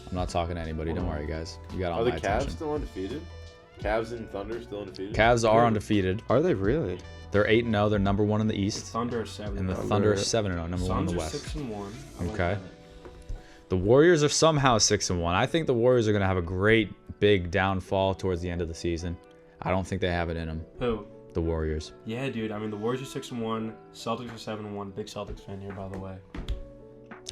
I'm not talking to anybody. Don't worry, guys. You got all Are the my Cavs attention. still undefeated? Cavs and Thunder still undefeated? Cavs are undefeated. Are they really? They're 8-0. They're number 1 in the The East, Thunder are 7. and the Thunder- Thunder are 7-0, number 1 in Suns the are West. 6-1. I like Okay. that. The Warriors are somehow 6-1. I think the Warriors are gonna have a great big downfall towards the end of the season. I don't think they have it in them. Who? The Warriors. Yeah, dude. I mean, the Warriors are 6-1. Celtics are 7-1. Big Celtics fan here, by the way.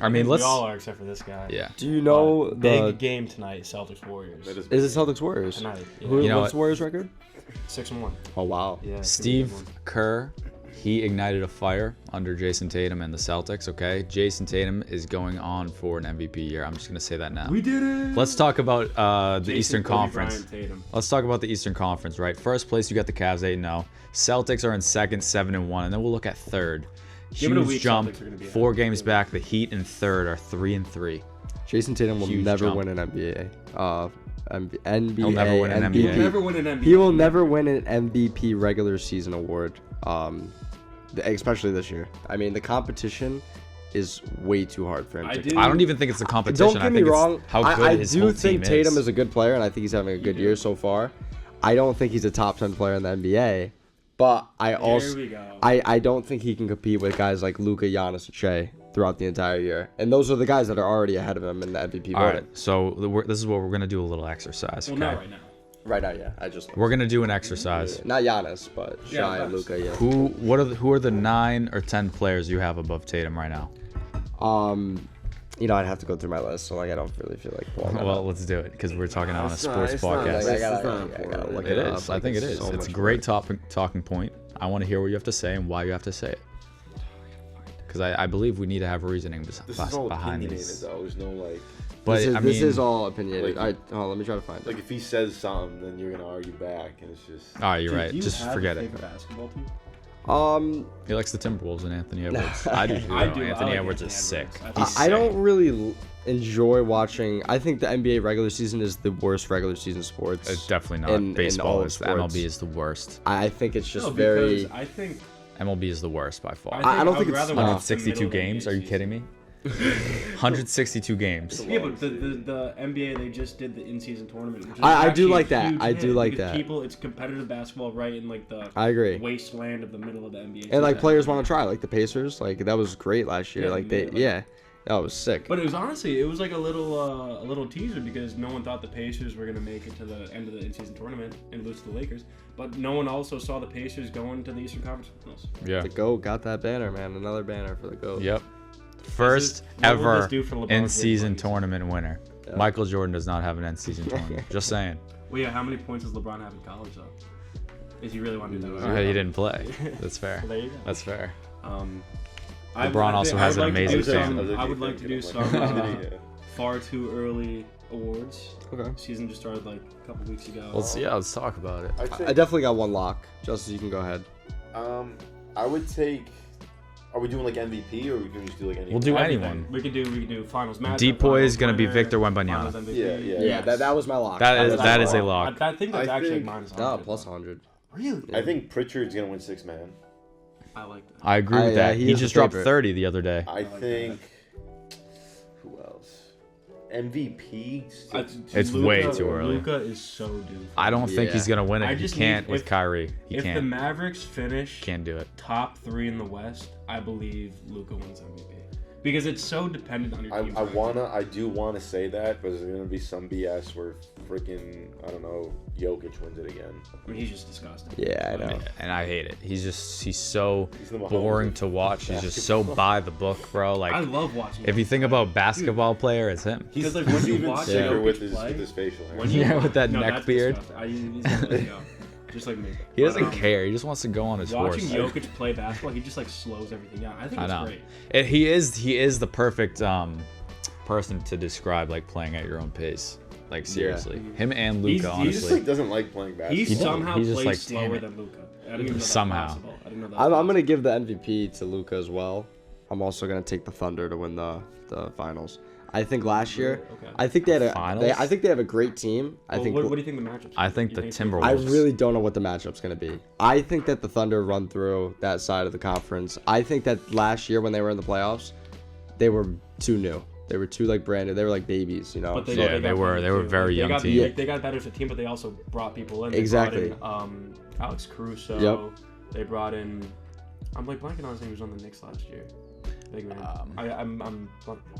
I mean, We let's. all are except for this guy. Yeah. Do you know Big the? game tonight, Celtics Warriors. That Is it Celtics Warriors? Tonight. Yeah. Who, You know what's what? Warriors record? 6-1. Oh wow. Yeah. Steve 6-1. Kerr, he ignited a fire under Jason Tatum and the Celtics, okay? Jason Tatum is going on for an MVP year. I'm just going to say that now. We did it. Let's talk about the Jason, Eastern Kobe Conference. Bryant, Tatum. Let's talk about the Eastern Conference, right? First place, you got the Cavs 8-0. Celtics are in second, 7-1, and then we'll look at third. Give it a Huge week, jump. Celtics are gonna be ahead. 4 games back. The Heat in third are 3-3. Jason Tatum will Huge never jump. win an NBA. NBA. He'll never win an MVP. NBA. He'll never win an NBA. He will never win an MVP regular season award. Especially this year. I mean, the competition is way too hard for him. I to do. I don't even think it's the competition. Don't I get me think it's wrong. how good I his do whole think team Tatum is. is a good player, and I think he's having a good year so far. I don't think he's a top 10 player in the NBA, but I also we go. I don't think he can compete with guys like Luka, Giannis, and Shea throughout the entire year. And those are the guys that are already ahead of him in the MVP All voting. right, so this is what we're gonna do, a little exercise. Well, Okay, not right now. Right now, yeah. I just we're gonna do an exercise. not Giannis, but Shea Yeah, and Luka, yeah. Who are the 9 or 10 players you have above Tatum right now? I'd have to go through my list, so like I don't really feel like pulling that Well, up. let's do it because we're talking on a It's not- sports it's not podcast. like- I gotta not look important. It it up. is. I think it is. so It's a much great talking point. I want to hear what you have to say and why you have to say it. Because I believe we need to have reasoning This is all behind opinionated these. though. There's no like But This is all opinionated. like- Let me try to find it. if he says something, then you're gonna argue back, and it's just. all right, you're Do right. you Just have forget a it. favorite basketball team? He likes the Timberwolves and Anthony Edwards. I do. Too, I though. do. I Anthony like Edwards Anthony is sick. Edwards. He's I sick. don't really enjoy watching. I think the NBA regular season is the worst regular season sports. It's definitely not. in Baseball all is. sports. MLB is the worst. I think it's just No, very. because I think MLB is the worst by far. I don't think it's rather smart. watch the 162 middle of the games? Are you NBA kidding me? 162 games. Yeah, but the NBA, they just did the in-season tournament. Which is I do actually a like that. huge I do hit like because that. People, it's competitive basketball right in like the I agree. wasteland of the middle of the NBA. And like players want to try, like the Pacers, like that was great last year. Yeah, Like they, like- yeah, that was sick. But it was honestly, it was like a little teaser because no one thought the Pacers were gonna make it to the end of the in-season tournament and lose to the Lakers. But no one also saw the Pacers going to the Eastern Conference Finals. Yeah. The GOAT got that banner, man. Another banner for the GOAT. Yep. First what will ever this do for LeBron in-season James? tournament winner. Yeah. Michael Jordan does not have an in-season tournament. Just saying. Well, yeah. How many points does LeBron have in college though? If you really want to do that, Okay, he didn't play. That's fair. Well, there you go. That's fair. LeBron also has an amazing family. I would like to do some far too early awards. Okay. Season just started like a couple weeks ago. Let's talk about it. I'd I say, definitely got one lock. Justice, you can go ahead. I would take. Are we doing like MVP or are we gonna just do like any? We'll do Everything. anyone. We could do finals match. Depoy is gonna be Victor Wembanyama. Yeah. That was my lock. That is a lock. lock. I think that's I actually think- minus 100. No, plus 100. Really? I think Pritchard's gonna win 6-man. I like that. I agree with yeah, that. he He is just the dropped favorite. 30 the other day. I like think. Who else? MVP. It's way too early. Luka is so due. I don't think Yeah. he's gonna win I it. He just can't need- with if- Kyrie. He If the can't. Mavericks finish Can't do it. top 3 in the West, I believe Luka wins MVP. Because it's so dependent on your team. I do wanna say that, but there's gonna be some BS where freaking I don't know Jokic wins it again. I mean, he's just disgusting. Yeah, I know. And I hate it. He's so He's the Mahomes boring of to watch. He's just so by the book, bro. I Like love watching. if you Jokic think play. about basketball player, it's him. Because like when you even watch sicker Jokic with play, his facial hair. when you Yeah, with that no, neck that's beard. disgusting. He's gonna let it go. Just like me. He doesn't But, care. He just wants to go on his Watching horse. Jokic play basketball, he just like slows everything down. I think I it's know. great. He is the perfect person to describe like playing at your own pace. Like seriously, him and He's- Luca, he's He just honestly. like doesn't like playing basketball. He doesn't. somehow He's just plays like, slower damn it. than Luka. I didn't even know that Somehow. was possible. I didn't know that. I'm was gonna give the MVP to Luka as well. I'm also gonna take the Thunder to win the finals. I think last year, Okay. I think they had Finals? I think they have a great team. I Well, think. what do you think the matchups? I think the it's Timberwolves- I really don't know what the matchup's gonna be. I think that the Thunder run through that side of the conference. I think that last year when they were in the playoffs, they were too new. They were too like brand new. They were like babies, you know. But Yeah, got they were- better, they were too. very They young got, team. They got better as a team, but they also brought people in. They Exactly. Brought in, Alex Caruso. Yep. They brought in. I'm like blanking on his name. He was on the Knicks last year. Big man. I'm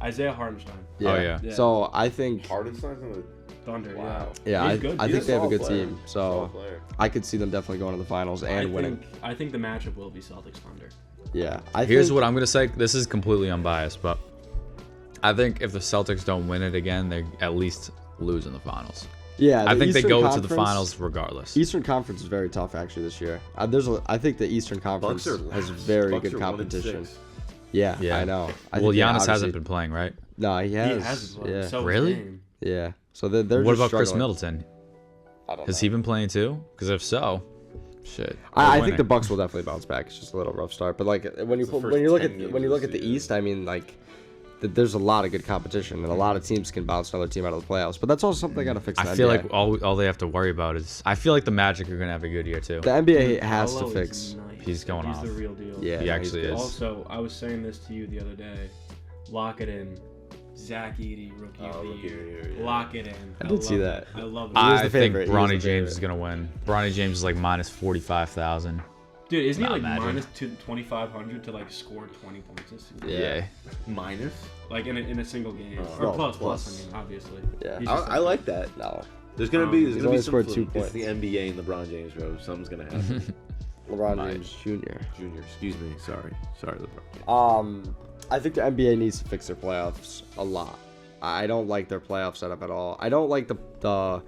Isaiah Hartenstein. Oh, yeah. Yeah. So I think, Hardenstein's in the Thunder. Wow. yeah, He's good. I He's think they have a solid good player. team. solid So player. I could see them definitely going to the finals and winning. I think the matchup will be Celtics Thunder. Yeah. Here's what I'm gonna say. This is completely unbiased, but I think if the Celtics don't win it again, they at least lose in the finals. Yeah, I the think they Eastern go to the Conference- finals regardless. Eastern Conference is very tough actually this year. I think the Eastern Conference Bucks are has last. very Bucks good are 1-6. competition. Yeah, Yeah. I know. I Well, think they Giannis obviously- hasn't been playing, right? No, he has. He has one. Yeah, So Really? Dame. yeah. So they're What just about Chris struggling. Middleton? I don't Has know. he been playing too? Because if so, shit. I they're think the winning. Bucks will definitely bounce back. It's just a little rough start, but like when you It's the when first you look 10 at games when you of look the at the season. East, I mean like there's a lot of good competition and a lot of teams can bounce another team out of the playoffs. But that's also something they gotta fix. In I the feel NBA. like all they have to worry about is I feel like the Magic are gonna have a good year too. the NBA Dude, has to Paolo is fix. nice. He's going He's off. the real deal. Yeah, He no, actually he's good. is. Also, I was saying this to you the other day. Lock it in. Zach Edey, rookie of the Rookie of year. the year, yeah. Lock it in. I did see love that. it. I love it. was I the think favorite. He was Bronny the James favorite. is gonna win. Bronny James is like minus 45,000. Dude, isn't he Nah, like imagine. minus 2,500 to like score 20 points this season? Yeah. Minus. Like in a single game. Oh. Or No, plus, plus. I mean, obviously. Yeah. He's I, just I like that. No, There's gonna Um, be he's some only scored fluke. 2 It's points. the NBA and LeBron James, bro. Something's gonna happen. LeBron Might. James Jr. Junior, excuse me. Sorry, LeBron. I think the NBA needs to fix their playoffs a lot. I don't like their playoff setup at all. I don't like the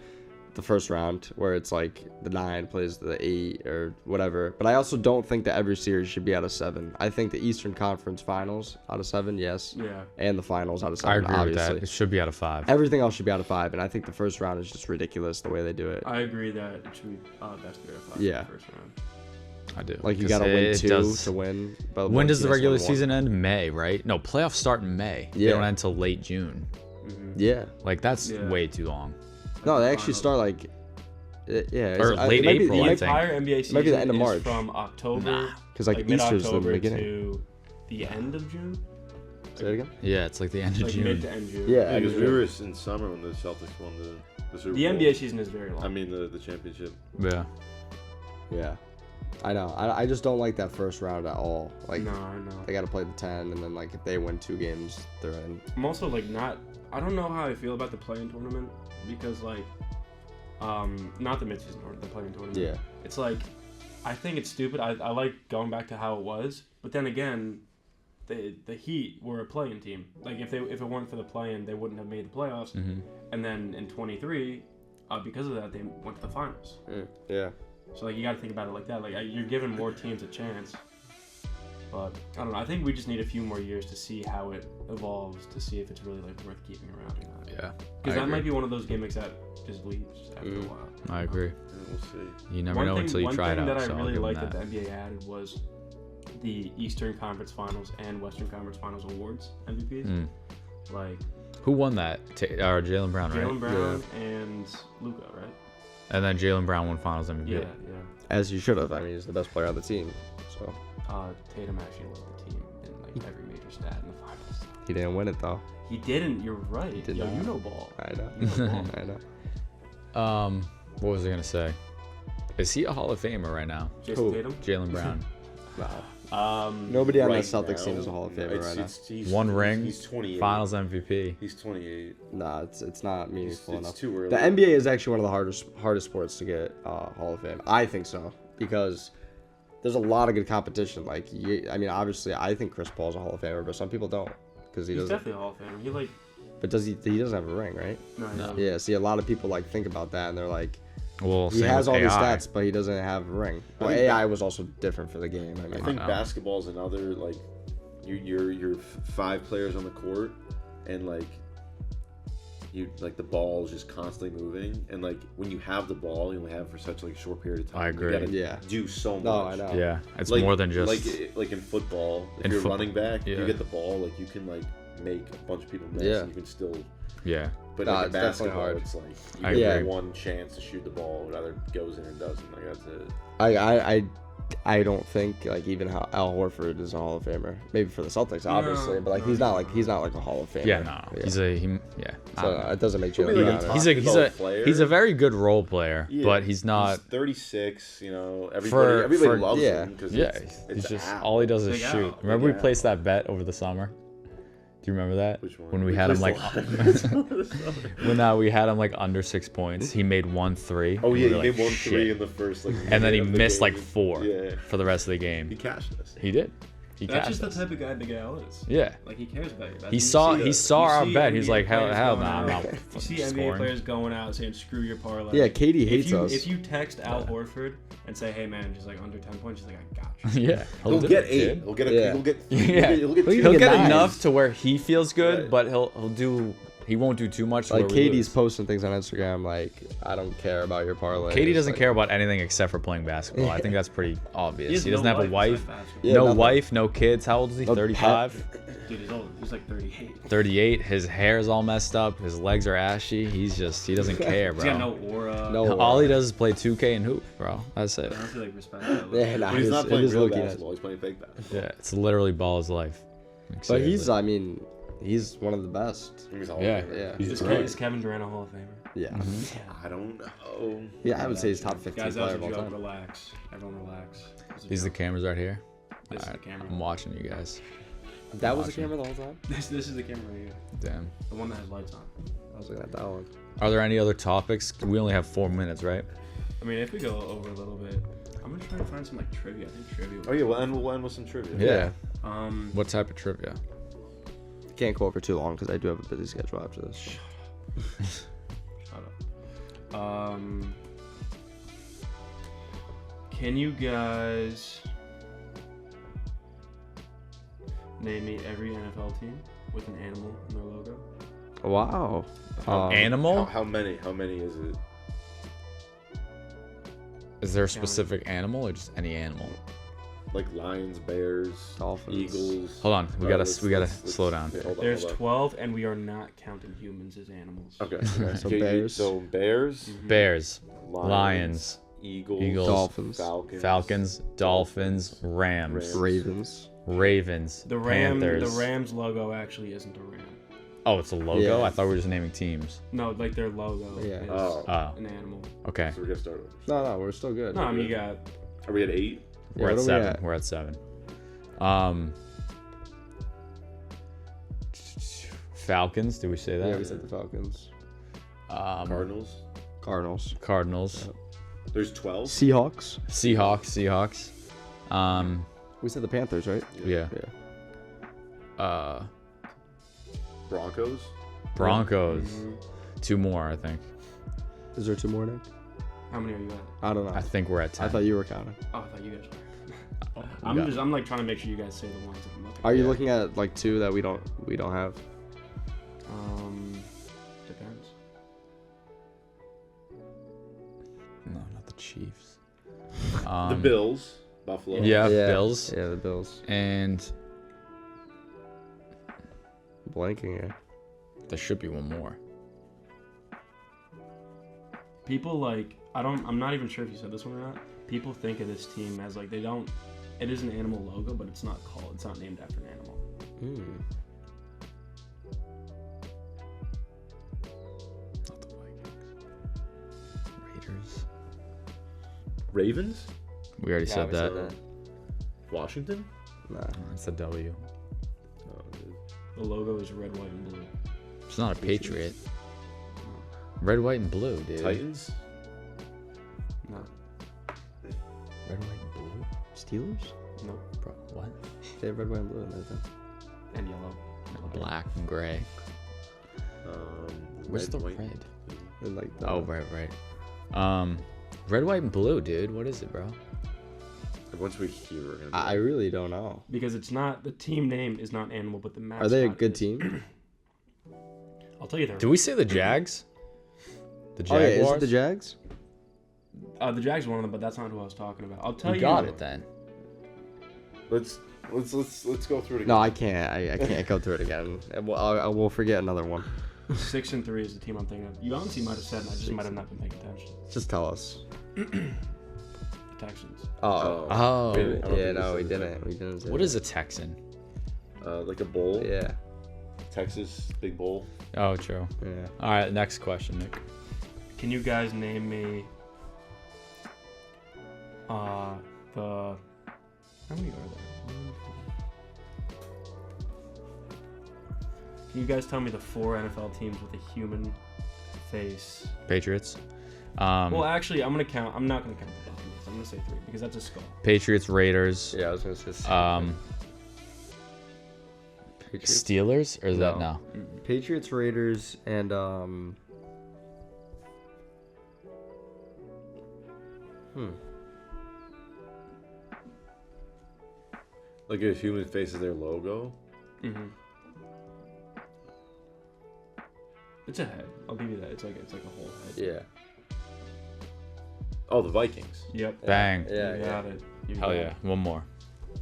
first round where it's like the 9 plays the 8 or whatever. But I also don't think that every series should be out of 7. I think the Eastern Conference Finals out of 7, yes, Yeah. and the Finals out of 7. I agree obviously. with that. It should be out of 5. Everything else should be out of 5, and I think the first round is just ridiculous the way they do it. I agree that it should be best 3 out of 5 Yeah. in the first round. I do. Like you 'Cause gotta win it 2 does- to win. But When one does the team has regular won 1. season end? May, right? No, playoffs start in May. They Yeah. don't end till late June. Yeah. Like that's Yeah. way too long. No, they actually Finals. start like. Yeah. Or late April, The I Because think. entire NBA season might be the end of is March. from October, like Easter's the mid-October beginning. to the end of June. Say it again. Yeah, it's like the end of Like June. mid to end June. Yeah, Because June. we were in summer when the Celtics won the Super The Bowl. NBA season is very long. I mean the championship. Yeah. Yeah. I know. I just don't like that first round at all. Like no, I know. they got to play the 10, and then like if they win 2 games, they're in. I'm also like not. I don't know how I feel about the play-in tournament because like, not the mid-season or the play-in tournament. Yeah. It's like, I think it's stupid. I like going back to how it was, but then again, the Heat were a play-in team. Like if it weren't for the play-in, they wouldn't have made the playoffs. Mm-hmm. And then in 23, because of that, they went to the finals. Yeah. So like you got to think about it like that. Like you're giving more teams a chance. But I don't know. I think we just need a few more years to see how it evolves, to see if it's really like worth keeping around or not. Yeah. Because I that might agree. be one of those gimmicks that just leaves after a while. I agree. Yeah, we'll see. You never know until you try it out. One thing that so I I'll really give them liked that. that the NBA added was the Eastern Conference Finals and Western Conference Finals awards MVPs. Mm. Like Who won that? Or Jalen Brown, right? Jalen Brown and Luka, right? And then Jalen Brown won Finals MVP. Yeah. As you should have. I mean, he's the best player on the team. So Tatum actually led the team in like every major stat in the finals. he didn't win it though. He didn't. You're right. He did Yo, not. you know ball. I know. You know ball. I know. What was I gonna say? Is he a Hall of Famer right now? Jason Who? Tatum. Jalen Brown. Nobody on Right that Celtics team now, is a Hall of Famer right now. he's- One ring. He's 28. Finals MVP. He's 28. Nah, it's not meaningful It's enough. too early. The NBA is actually one of the hardest sports to get Hall of Fame. I think so because there's a lot of good competition. Like, I mean, obviously, I think Chris Paul's a Hall of Famer, but some people don't because he He's doesn't. definitely a Hall of Famer. He like But does he? He doesn't have a ring, right? no. he No. doesn't. Yeah. See, a lot of people like think about that, and they're like, Well, he same has with all these AI. stats, but he doesn't have a ring. Well, think AI was also different for the game. I I mean, think know. basketball's another like you're 5 players on the court and like you like the ball is just constantly moving and like when you have the ball you only have it for such like a short period of time. I agree. You gotta Yeah. do so much. no, I know. Yeah, it's Like- more than just. like in football. If In you're foot- running back, yeah. you get the ball like you can like make a bunch of people miss. Yeah. And you can still. Yeah. But Nah, like in it's definitely basketball, hard. it's like I you get agree. one chance to shoot the ball, it either goes in or doesn't. Like that's it. I don't think like even how Al Horford is a Hall of Famer. Maybe for the Celtics, obviously, but like no, he's not no. like a Hall of Famer. Yeah. No. He's a. I So don't know. it doesn't make He'll Jalen be Brown. like a right? He's a basketball player. he's a very good role player, Yeah. but he's not. He's 36. You know, For- everybody for- loves yeah. him because Yeah, it's he's just Al. all he does is Big Al. shoot. Remember we Al. placed that bet over the summer? Do you remember that? Which one? When we had him like placed when we had him like under 6 points. He made 1 3. Oh and yeah, we he were made like, 1 "Shit." 3 in the first like. And then he minute of the missed like game. 4 Yeah, for the rest of the he game. cashed us. He did. He That's cashed just the us. type of guy Miguel is. Yeah. Like he cares about you. That's- He you saw see- he saw you our see bet. He's NBA like, hell players no, going I'm out- not You see fucking NBA scoring. players going out saying screw your parlay. Yeah, Katie hates if you, us. If you text Al Horford and say, hey man, just like under 10 points, he's like, I got you. Yeah. He'll do get it, 8. dude. He'll get a. Yeah. He'll get. Yeah. He'll get. He'll He'll get nines. enough to where he feels good, Right. but he'll do. He won't do too much. to Like where we Katie's lose. posting things on Instagram like, I don't care about your parlay. Katie It's doesn't like- care about anything except for playing basketball. I think that's pretty obvious. He has doesn't no have a wife. besides basketball. Yeah, no nothing. wife, no kids. How old is he? No 35? Dude, he's old. He's like 38. 38. His hair's all messed up. His legs are ashy. He doesn't care, He's got bro. no aura. No. All he does is play 2K and hoop, bro. That's it. I honestly like respect that. Yeah, nah, But he's not playing it is real low-key nice. basketball. He's playing fake basketball. Yeah, it's literally ball his life. Like, But he's, seriously. I mean, he's one of the best. He's all Yeah. Yeah. He's Is, great. is Kevin Durant a Hall of Famer? Yeah. Mm-hmm. I don't know. Yeah, I would say he's top 15 Guys, that was player a of all joke. time. Relax. Everyone relax. It was a These are the joke. cameras right here. This is the Alright, camera. I'm watching you guys. That was the Watching. camera the whole time? This is the camera right here. Damn. The one that has lights on. I was looking at that one. Are there any other topics? We only have 4 minutes, right? I mean, if we go over a little bit, I'm gonna try to find some like trivia. I think trivia. Oh yeah, we'll end with some trivia. Yeah. What? What type of trivia? Can't go over too long because I do have a busy schedule after this. Shut up. Can you guys name me every NFL team with an animal in their logo? Wow. Animal? How many? How many is it? Is there a specific animal or just any animal? Like lions, bears, Dolphins. eagles. Hold on, we gotta let's- slow down. yeah, hold on, There's hold on. 12, and we are not counting humans as animals. Okay. So Okay, bears. So bears, Bears, lions, lions, eagles, Eagles, Dolphins. Falcons, Dolphins, Rams, Rams. Ravens. Ravens, The Panthers. Rams logo actually isn't a ram. Oh, it's a logo? Yeah. I thought we were just naming teams. No, like their logo Yeah. is Oh. Oh, an animal. okay. So we're gonna start over. No, we're still good. No, I mean you got Are we at 8? Yeah, We're what at are we 7. at? We're at 7. Falcons, did we say that? Yeah, we said the Falcons. Cardinals. Cardinals. Cardinals. There's 12. Seahawks. Seahawks. We said the Panthers, right? Yeah. Yeah. Broncos. Broncos. Mhm. 2 more, I think. Is there 2 more, Nick? How many are you at? I don't know. I think we're at 10. I thought you were counting. Oh, I thought you guys were. got- I'm like trying to make sure you guys say the ones that I'm looking Are you at. looking at like 2 that we don't have? Depends. No, not the Chiefs. The Bills. Buffalo. Yeah, Bills. Yeah, the Bills. And Blanking here. there should be one more. People like I'm not even sure if you said this one or not. People think of this team as like they don't. It is an animal logo, but it's not named after an animal. Not the Vikings. Raiders. Ravens. We already said that. Washington. Nah. It's a W. Oh, dude. The logo is red, white, and blue. It's not a Patriot. Red, white, and blue, dude. Titans. No, Red, white, and blue? Steelers? no, Bro, what? They have red, white, and blue in there. and yellow. Black and gray. Where's the white. red? And like the, Oh, right. Red, white, and blue, dude. What is it, bro? Once we hear, we're gonna be I really don't know. Because it's not the team name is not animal, but the mascot. Are they a good is. team? I'll tell you Did we say the Jags? The Oh yeah, Jaguars? is it the Jags? The Jags are one of them, but that's not who I was talking about. I'll tell You you. got it then. Let's go through it again. No, I can't. I can't go through it again. I will forget another one. 6-3 is the team I'm thinking of. You honestly might have said, and I just might have not been paying attention. Just tell us. The Texans. Oh. Oh. Really? I don't Yeah, think no, we we said didn't. We didn't. Say What that. is a Texan? Like a bowl. Yeah. Texas big bowl. Oh, true. Yeah. All right, next question, Nick. Can you guys name me the how many are there? Can you guys tell me the 4 NFL teams with a human face? Patriots. Well, actually, I'm not gonna count the Buccaneers. I'm gonna say 3 because that's a skull. Patriots, Raiders. Yeah, I was gonna say. Patriots. Steelers or is that no? Patriots, Raiders, and Like if human face is their logo. Mm-hmm. It's a head. I'll give you that. It's like a whole head. yeah. Oh, the Vikings. Yep. Bang. Yeah, You got it. You Hell got yeah. it. One more.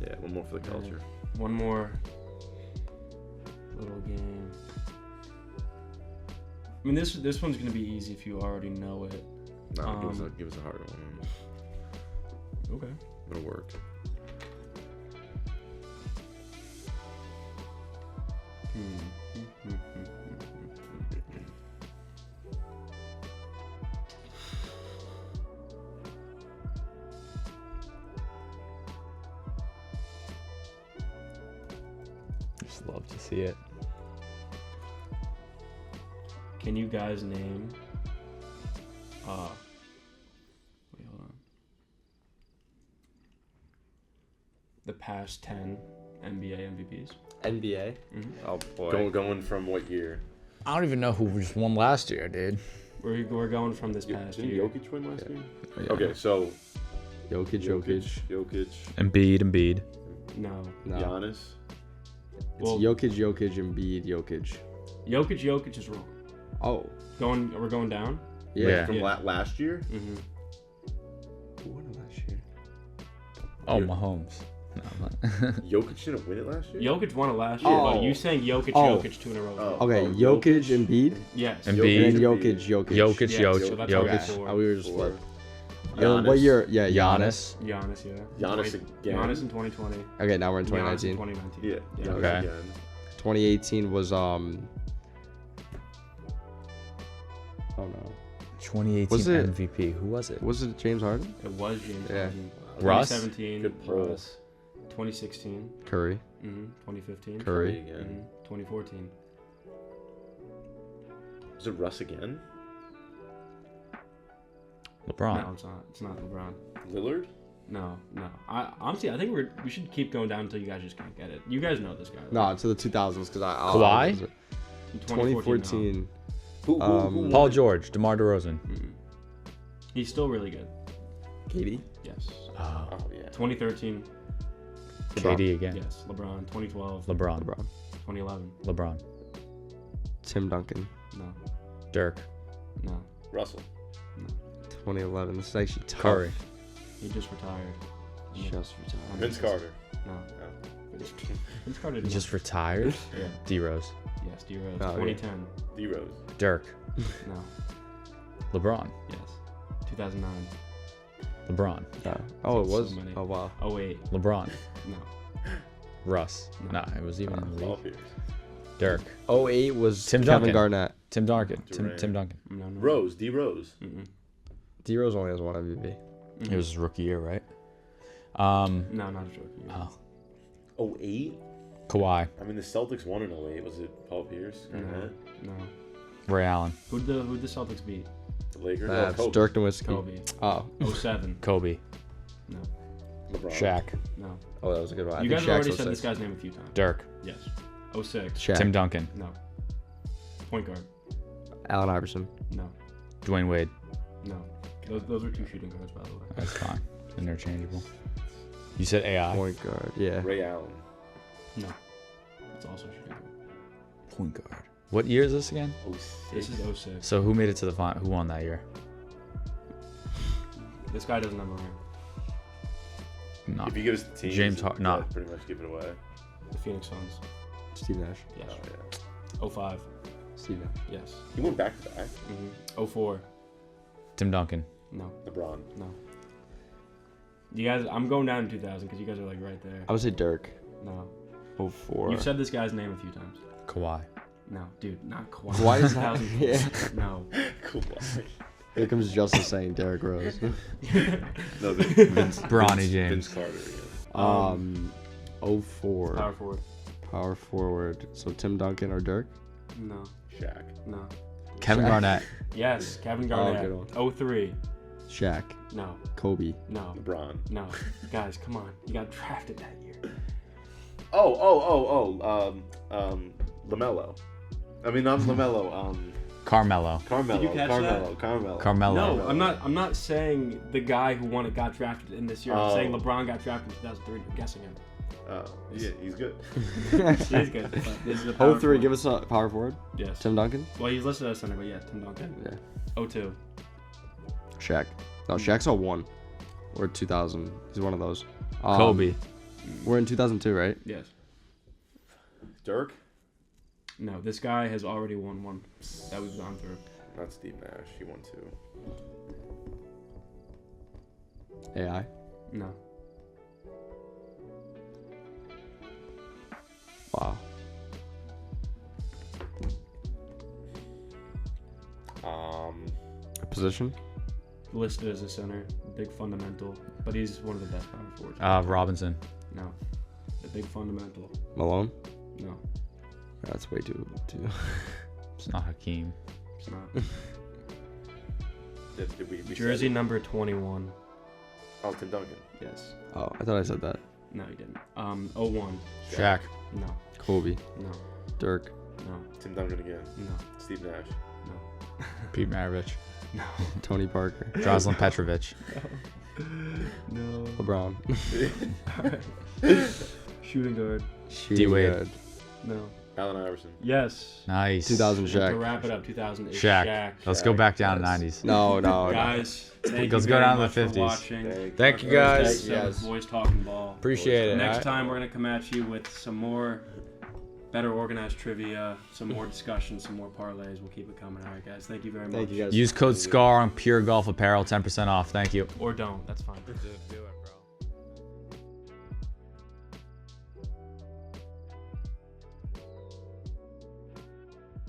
Yeah, one more for the culture. One more little game. I mean, this one's gonna be easy if you already know it. No, give us a hard one. Okay. It'll work. Just love to see it. Can you guys name? Wait, hold on. The past 10 NBA MVPs. NBA. Mm-hmm. Oh boy. Going from what year? I don't even know who just won last year, dude. We're going from this past Didn't year. Jokic win last year? Yeah. Okay, so Jokic. Jokic, Embiid. No. No. Giannis. It's Well, Jokic, Embiid, Jokic. Jokic is wrong. Oh. We're going down. Yeah. From Yeah. last year? Mm-hmm. Who won it last year? Oh, Yeah. Mahomes. No, I'm not. Jokic didn't win it last year? Jokic won it last year, Oh. but you saying Jokic, Oh. Jokic 2 in a row. Oh. Okay, Jokic. Jokic, Embiid, Yes. Embiid. and then Embiid. Jokic. Jokic, Yeah, so Jokic, that's how we Jokic. got four. Oh, we were just Four. like. What Giannis. year? Yeah, Giannis. Giannis, yeah. Giannis again? Giannis in 2020. Okay, now we're in Giannis in 2019. 2019. Yeah. Giannis Okay. again. 2018 was Oh no. 2018 Was it- MVP. Who was it? Was it James Harden? It was James Yeah. Harden. Russ? 2017. Good pull. Russ. 2016. Curry. 2015. Curry. Again. 2014. Was it Russ again? LeBron. No, it's not. It's not LeBron. Lillard? No. I honestly, I think we should keep going down until you guys just can't get it. You guys know this guy. Right? No, to the 2000s because Kawhi? In 2014. Who won? Paul George. DeMar DeRozan. No. He's still really good. KD. Yes. Oh, Oh, yeah. 2013. KD again. Yes. LeBron. 2012. LeBron. 2011. LeBron. Tim Duncan. No. Dirk. No. Russell. 2011. This is actually tough. Curry. He just retired. Just retired. Vince Carter. No. No. Vince Carter He did just retired. Yeah. D-Rose. Yes. D Rose. Oh, yeah. 2010. D-Rose. Dirk. No. LeBron. Yes. 2009. LeBron. Oh, it So was. many. Oh wow. Oh wait. LeBron. No. Russ. No. Nah, it was even in the Paul league. Pierce. Dirk. 08 was Tim Kevin Duncan. Garnett. Tim Duncan. Durant. Tim Duncan. No. Rose. D-Rose. Mm-mm. D Rose only has one MVP. It was his rookie year, right? No, not a joke. Oh, 08? Kawhi. I mean, the Celtics won in 08. Was it Paul Pierce? Garnett? No. Ray Allen. Who'd the Celtics beat? The Lakers? That's Kobe. Dirk Nowitzki. Kobe. Oh. 07. Kobe. No. LeBron. Shaq. No. Oh, that was a good one. I You think guys have already Shaq's said this 06. guy's name a few times. Dirk. Yes. 06. Shaq. Tim Duncan. No. Point guard. Allen Iverson. No. Dwayne Wade. No. Those are two shooting guards, by the way. That's fine. Interchangeable. You said AI. Point guard. Yeah. Ray Allen. No. It's also a shooting guard. Point guard. What year is this again? 06. This is 06. So who made it to the final? Who won that year? This guy doesn't have a ring. No. If you give us the team, James Har- no. pretty much give it away. The Phoenix Suns. Steve Nash. Yes. Oh, yeah. 05. Steve Nash. Yes. He went back to back. 04. Tim Duncan. No. LeBron. No. You guys, I'm going down in 2000 because you guys are like right there. I would say Dirk. No. 04. You've said this guy's name a few times. Kawhi. No, dude, not Kawhi. Kawhi is not- 2000. yeah. No. Cool. Here comes Justice saying Derrick Rose. No, Bronny James. Vince Carter. Again. 04. Power forward. Power forward. So Tim Duncan or Dirk? No. Shaq. No. Kevin Shaq. Garnett. Yes, Kevin good Garnett. 03. Shaq. No. Kobe. No. LeBron. No. Guys, come on. You got drafted that year. LaMelo. I mean, not LaMelo. Carmelo. Carmelo. Did you catch that? Carmelo. No, I'm not saying the guy who won it got drafted in this year. I'm saying LeBron got drafted in 2003. I'm guessing him. Yeah, he's good. He's good. But this is a Oh, power 3, forward. give us a power forward. Yes. Tim Duncan? Well, he's listed as center, but yeah, Tim Duncan. Yeah. 02. Shaq. No, Shaq's 01. Or 2000. He's one of those. Kobe. We're in 2002, right? Yes. Dirk? No, this guy has already won one that we've gone through. Not Steve Nash. He won 2. AI. No. Wow. Position? Listed as a center, big fundamental, but he's one of the best power forwards. Robinson. No. The big fundamental. Malone? No. That's way too. It's not Hakeem. It's not. Did we Jersey said it? number 21. Oh, Tim Duncan. Yes. Oh, I thought I said that. No, you didn't. 01. Shaq. No. Kobe. No. Dirk. No. Tim Duncan again. No. Steve Nash. No. Pete Maravich. No. Tony Parker. Drazen Petrovic. No. LeBron. Shooting guard. D-Wade. Guard. No. Allen Iverson. Yes. Nice. 2000 To Shaq. wrap it up, 2000 is Shaq. Shaq. Let's go back down Yes. to 90s. No. Guys, thank Let's you go very down to much the for 50s. watching. Thank you, guys. First episode of Yes. Boys Talking Ball. Appreciate it. Next alright? time, we're going to come at you with some more better organized trivia, some more discussion, some more parlays. We'll keep it coming. All right, guys. Thank you very much. Thank you guys. Use code SCAR on Pure Golf Apparel, 10% off. Thank you. Or don't. That's fine. Do it, bro.